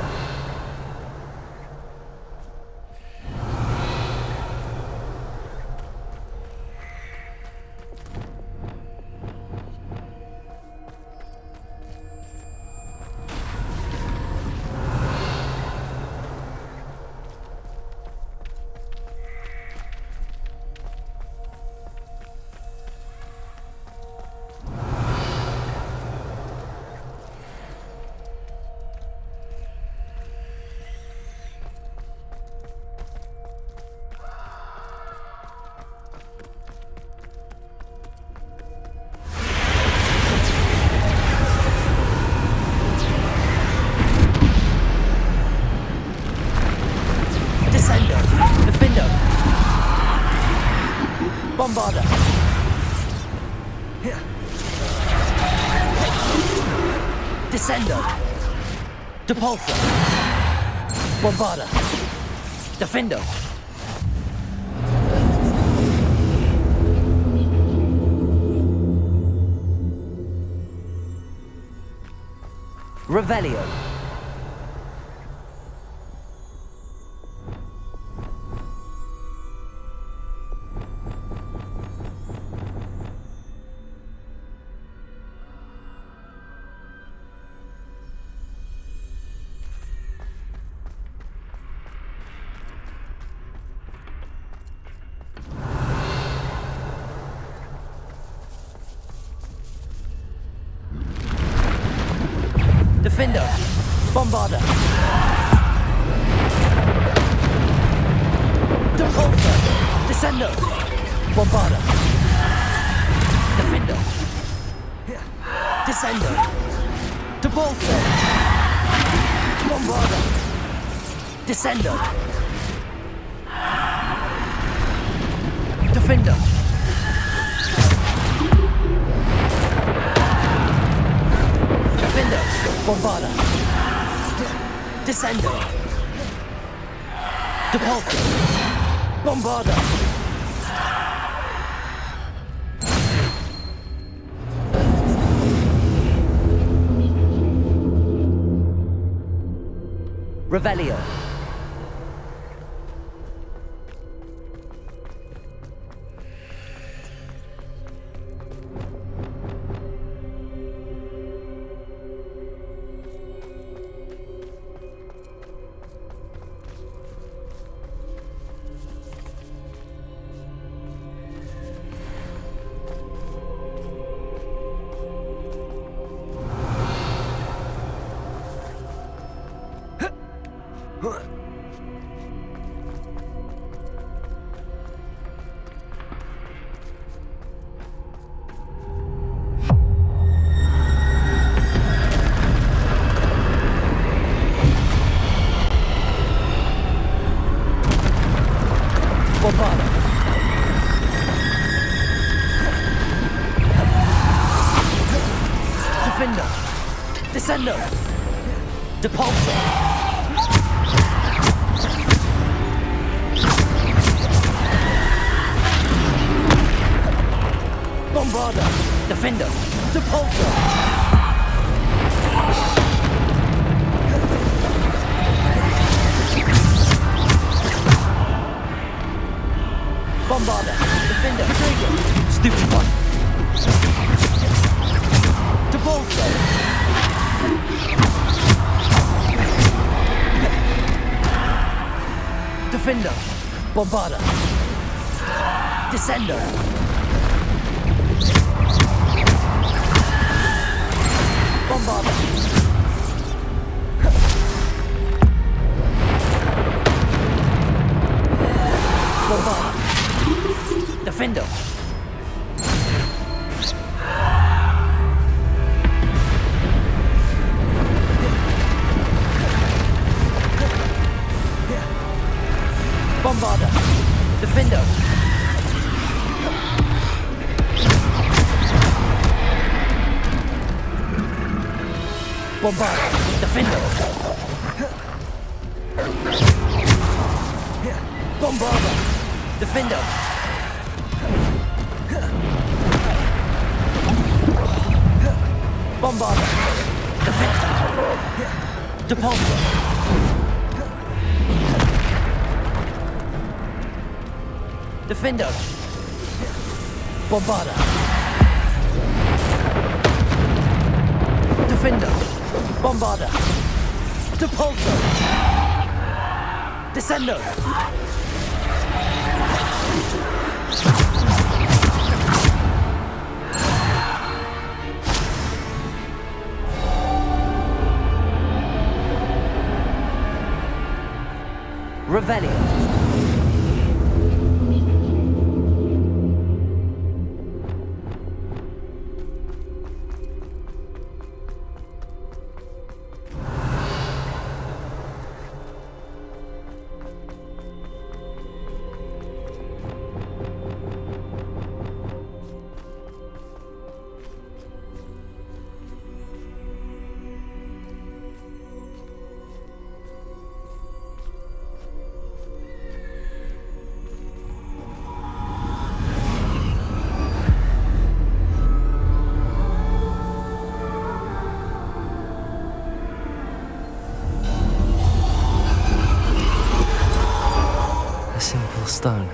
Bombarda! Descendo! Depulso! Bombarda! Defendo! Revelio! Defendo! Bombarda! Depulso! Descendo! Bombarda! Defendo! Descendo! Depulso! Bombarda! Descendo! Defendo! Defendo! Bombarda! Descendo! Depulso! Bombarda! Revelio! Bombarda! Defendo! Descendo! Depulso! Bombarda! Defendo! Depulso! Bombarda! Defender! Stupid one! Depulso! Defender! Bombarda! Descender! Bombarda! Bombarda! Defender! Bombarda! Defender! Bombarda! Defender! Bombarda! Defender! Bombarda! Defender! Depulsor! Defender! Bombarda! Defender! Bombarda! Depulsor! Descender! Revelio! Stone.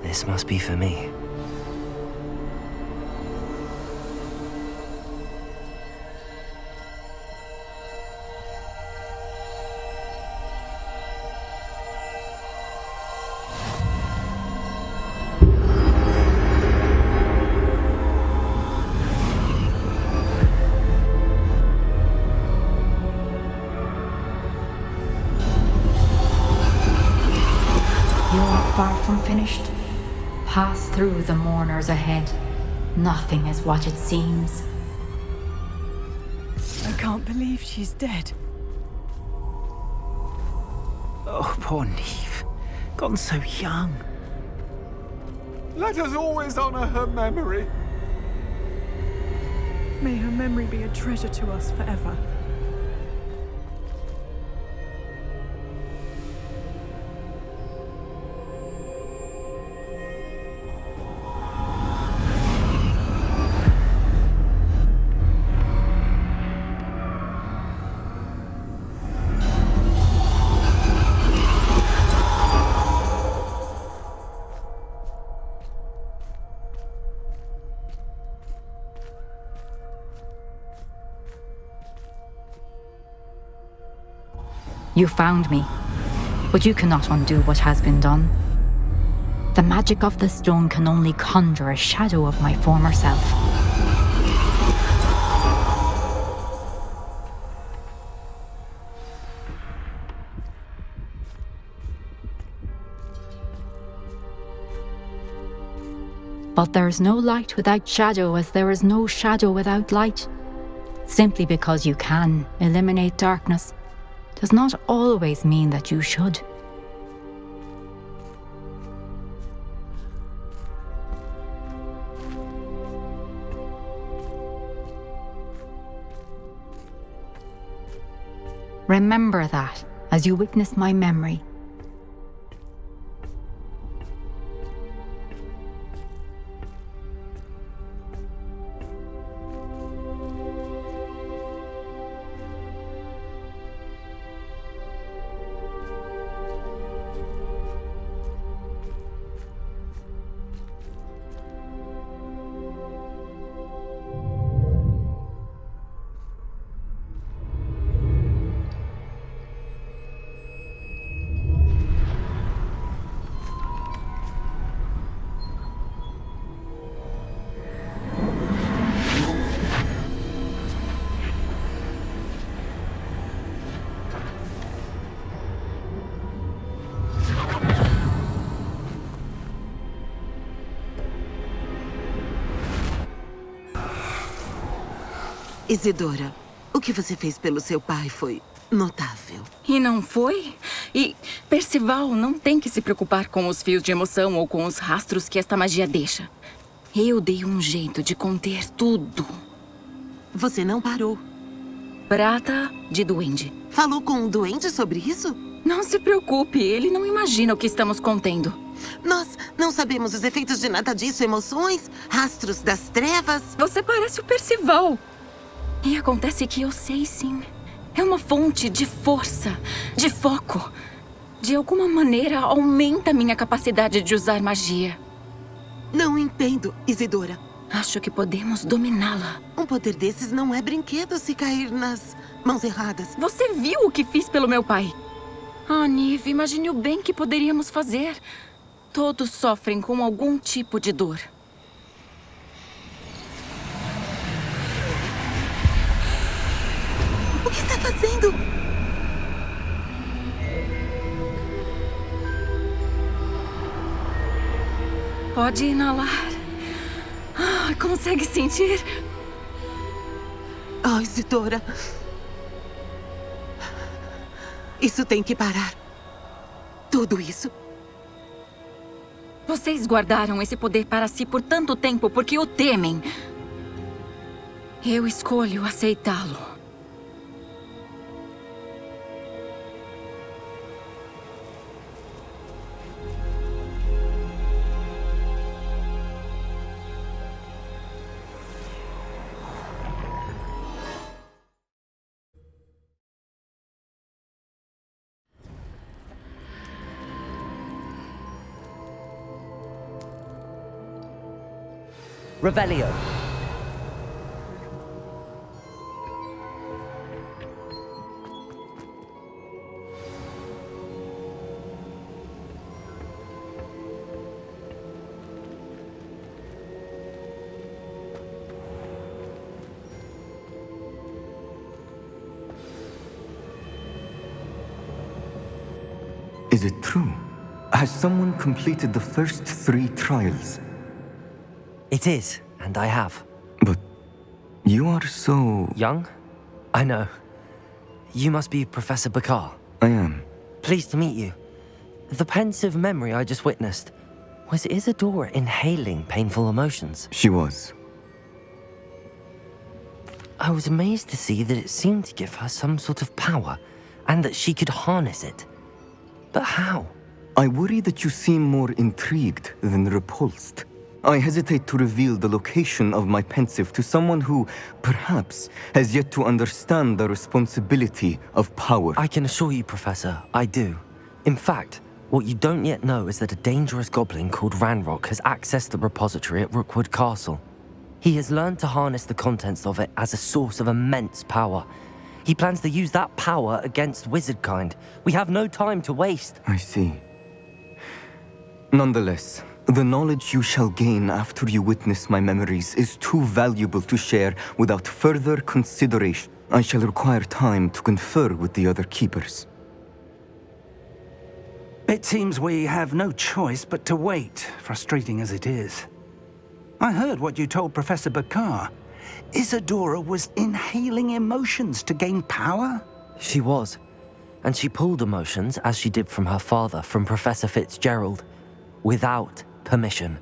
This must be for me. Far from finished. Pass through the mourners ahead. Nothing is what it seems. I can't believe she's dead. Oh, poor Neve. Gone so young. Let us always honor her memory. May her memory be a treasure to us forever. You found me, but you cannot undo what has been done. The magic of the stone can only conjure a shadow of my former self. But there is no light without shadow, as there is no shadow without light. Simply because you can eliminate darkness does not always mean that you should. Remember that as you witness my memory. Isidora, o que você fez pelo seu pai foi notável. E não foi? E Percival não tem que se preocupar com os fios de emoção ou com os rastros que esta magia deixa. Eu dei um jeito de conter tudo. Você não parou. Prata de duende. Falou com um duende sobre isso? Não se preocupe, ele não imagina o que estamos contendo. Nós não sabemos os efeitos de nada disso, emoções, rastros das trevas. Você parece o Percival. E acontece que eu sei sim. É uma fonte de força, de foco. De alguma maneira aumenta minha capacidade de usar magia. Não entendo, Isidora. Acho que podemos dominá-la. Um poder desses não é brinquedo se cair nas mãos erradas. Você viu o que fiz pelo meu pai? Ah, Nive, imagine o bem que poderíamos fazer. Todos sofrem com algum tipo de dor. O que está fazendo? Pode inalar. Ah, consegue sentir? Oh, Isidora. Isso tem que parar. Tudo isso. Vocês guardaram esse poder para si por tanto tempo porque o temem. Eu escolho aceitá-lo. Revelio. Is it true? Has someone completed the first 3 trials? It is, and I have. But you are so... Young? I know. You must be Professor Bakar. I am. Pleased to meet you. The pensive memory I just witnessed, was Isadora inhaling painful emotions? She was. I was amazed to see that it seemed to give her some sort of power, and that she could harness it. But how? I worry that you seem more intrigued than repulsed. I hesitate to reveal the location of my pensive to someone who, perhaps, has yet to understand the responsibility of power. I can assure you, Professor, I do. In fact, what you don't yet know is that a dangerous goblin called Ranrock has accessed the repository at Rookwood Castle. He has learned to harness the contents of it as a source of immense power. He plans to use that power against wizardkind. We have no time to waste. I see. Nonetheless, the knowledge you shall gain after you witness my memories is too valuable to share without further consideration. I shall require time to confer with the other keepers. It seems we have no choice but to wait, frustrating as it is. I heard what you told Professor Bakar. Isadora was inhaling emotions to gain power? She was. And she pulled emotions, as she did from her father, from Professor Fitzgerald, without permission.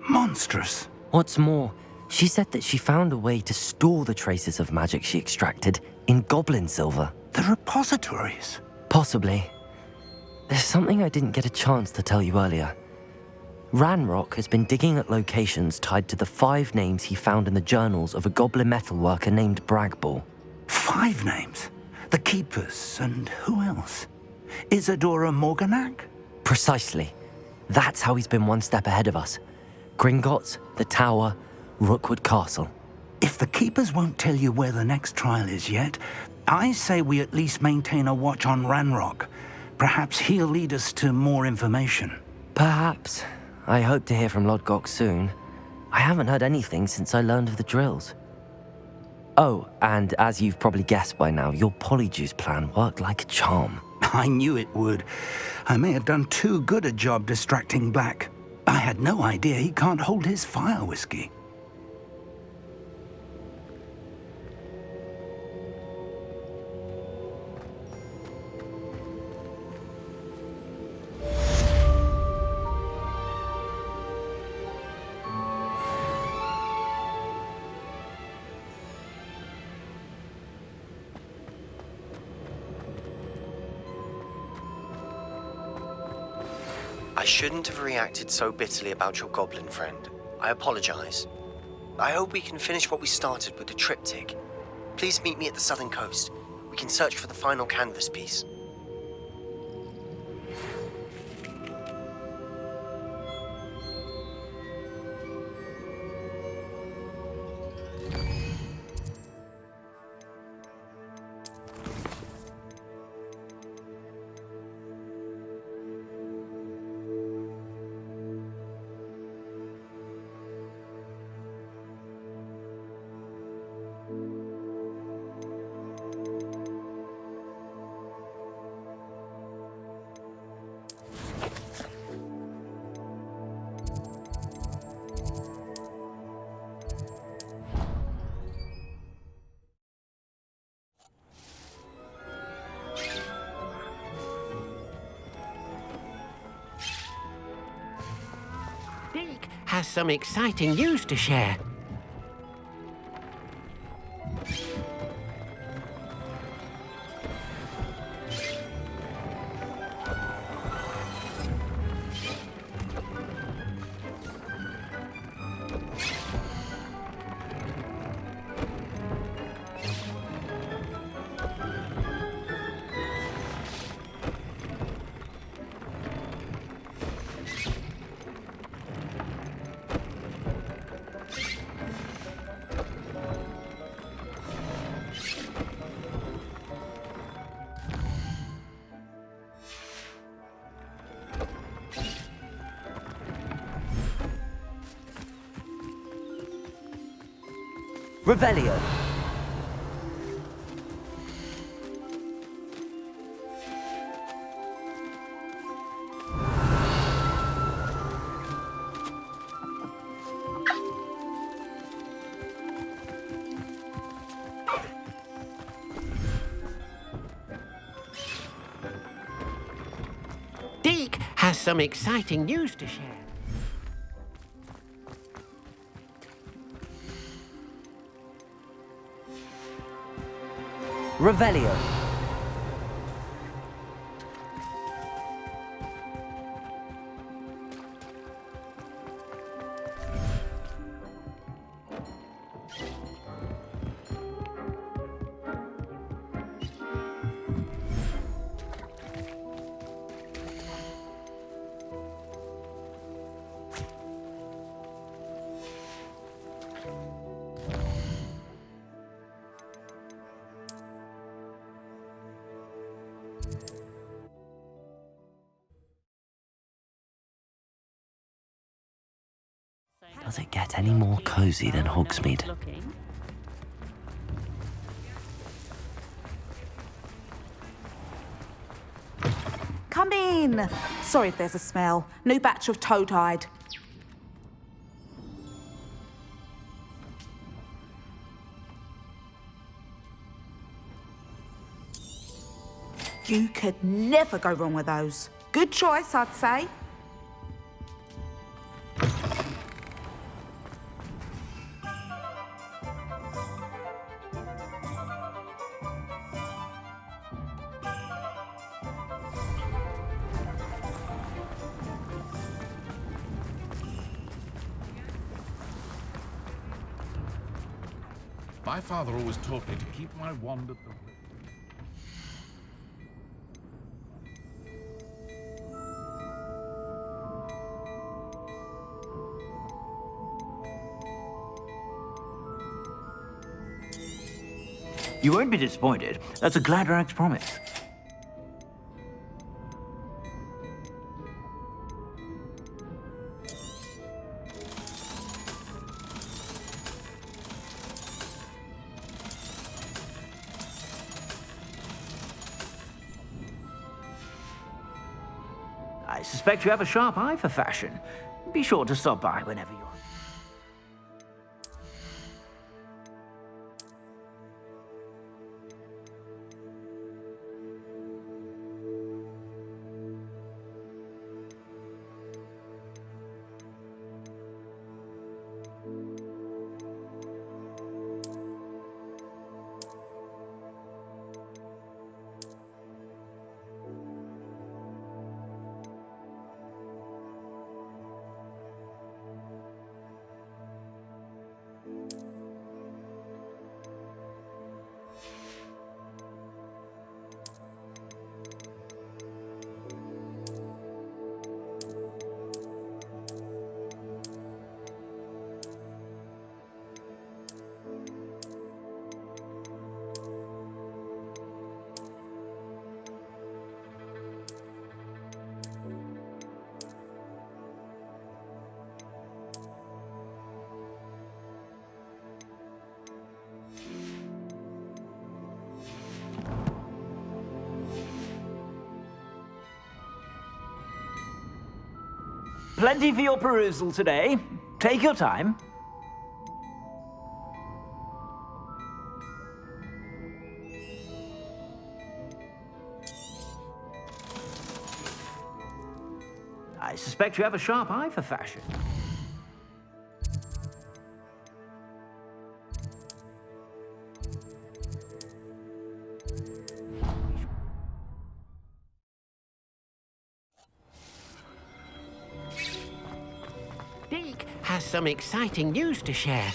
Monstrous. What's more, she said that she found a way to store the traces of magic she extracted in goblin silver. The repositories? Possibly. There's something I didn't get a chance to tell you earlier. Ranrock has been digging at locations tied to the 5 names he found in the journals of a goblin metalworker named Bragball. 5 names? The Keepers, and who else? Isadora Morganac? Precisely. That's how he's been one step ahead of us. Gringotts, the Tower, Rookwood Castle. If the Keepers won't tell you where the next trial is yet, I say we at least maintain a watch on Ranrock. Perhaps he'll lead us to more information. Perhaps. I hope to hear from Lodgok soon. I haven't heard anything since I learned of the drills. Oh, and as you've probably guessed by now, your Polyjuice plan worked like a charm. I knew it would. I may have done too good a job distracting Black. I had no idea he can't hold his fire whiskey. I shouldn't have reacted so bitterly about your goblin friend. I apologize. I hope we can finish what we started with the triptych. Please meet me at the southern coast. We can search for the final canvas piece. Has some exciting news to share. Revelio. Deke has some exciting news to share. Revelio. Does it get any more cozy than Hogsmeade? Come in. Sorry if there's a smell. New batch of toad-hide. You could never go wrong with those. Good choice, I'd say. My father always taught me to keep my wand at the... You won't be disappointed. That's a Gladrag's promise. I suspect you have a sharp eye for fashion. Be sure to stop by whenever you're... Plenty for your perusal today. Take your time. I suspect you have a sharp eye for fashion. Deke has some exciting news to share.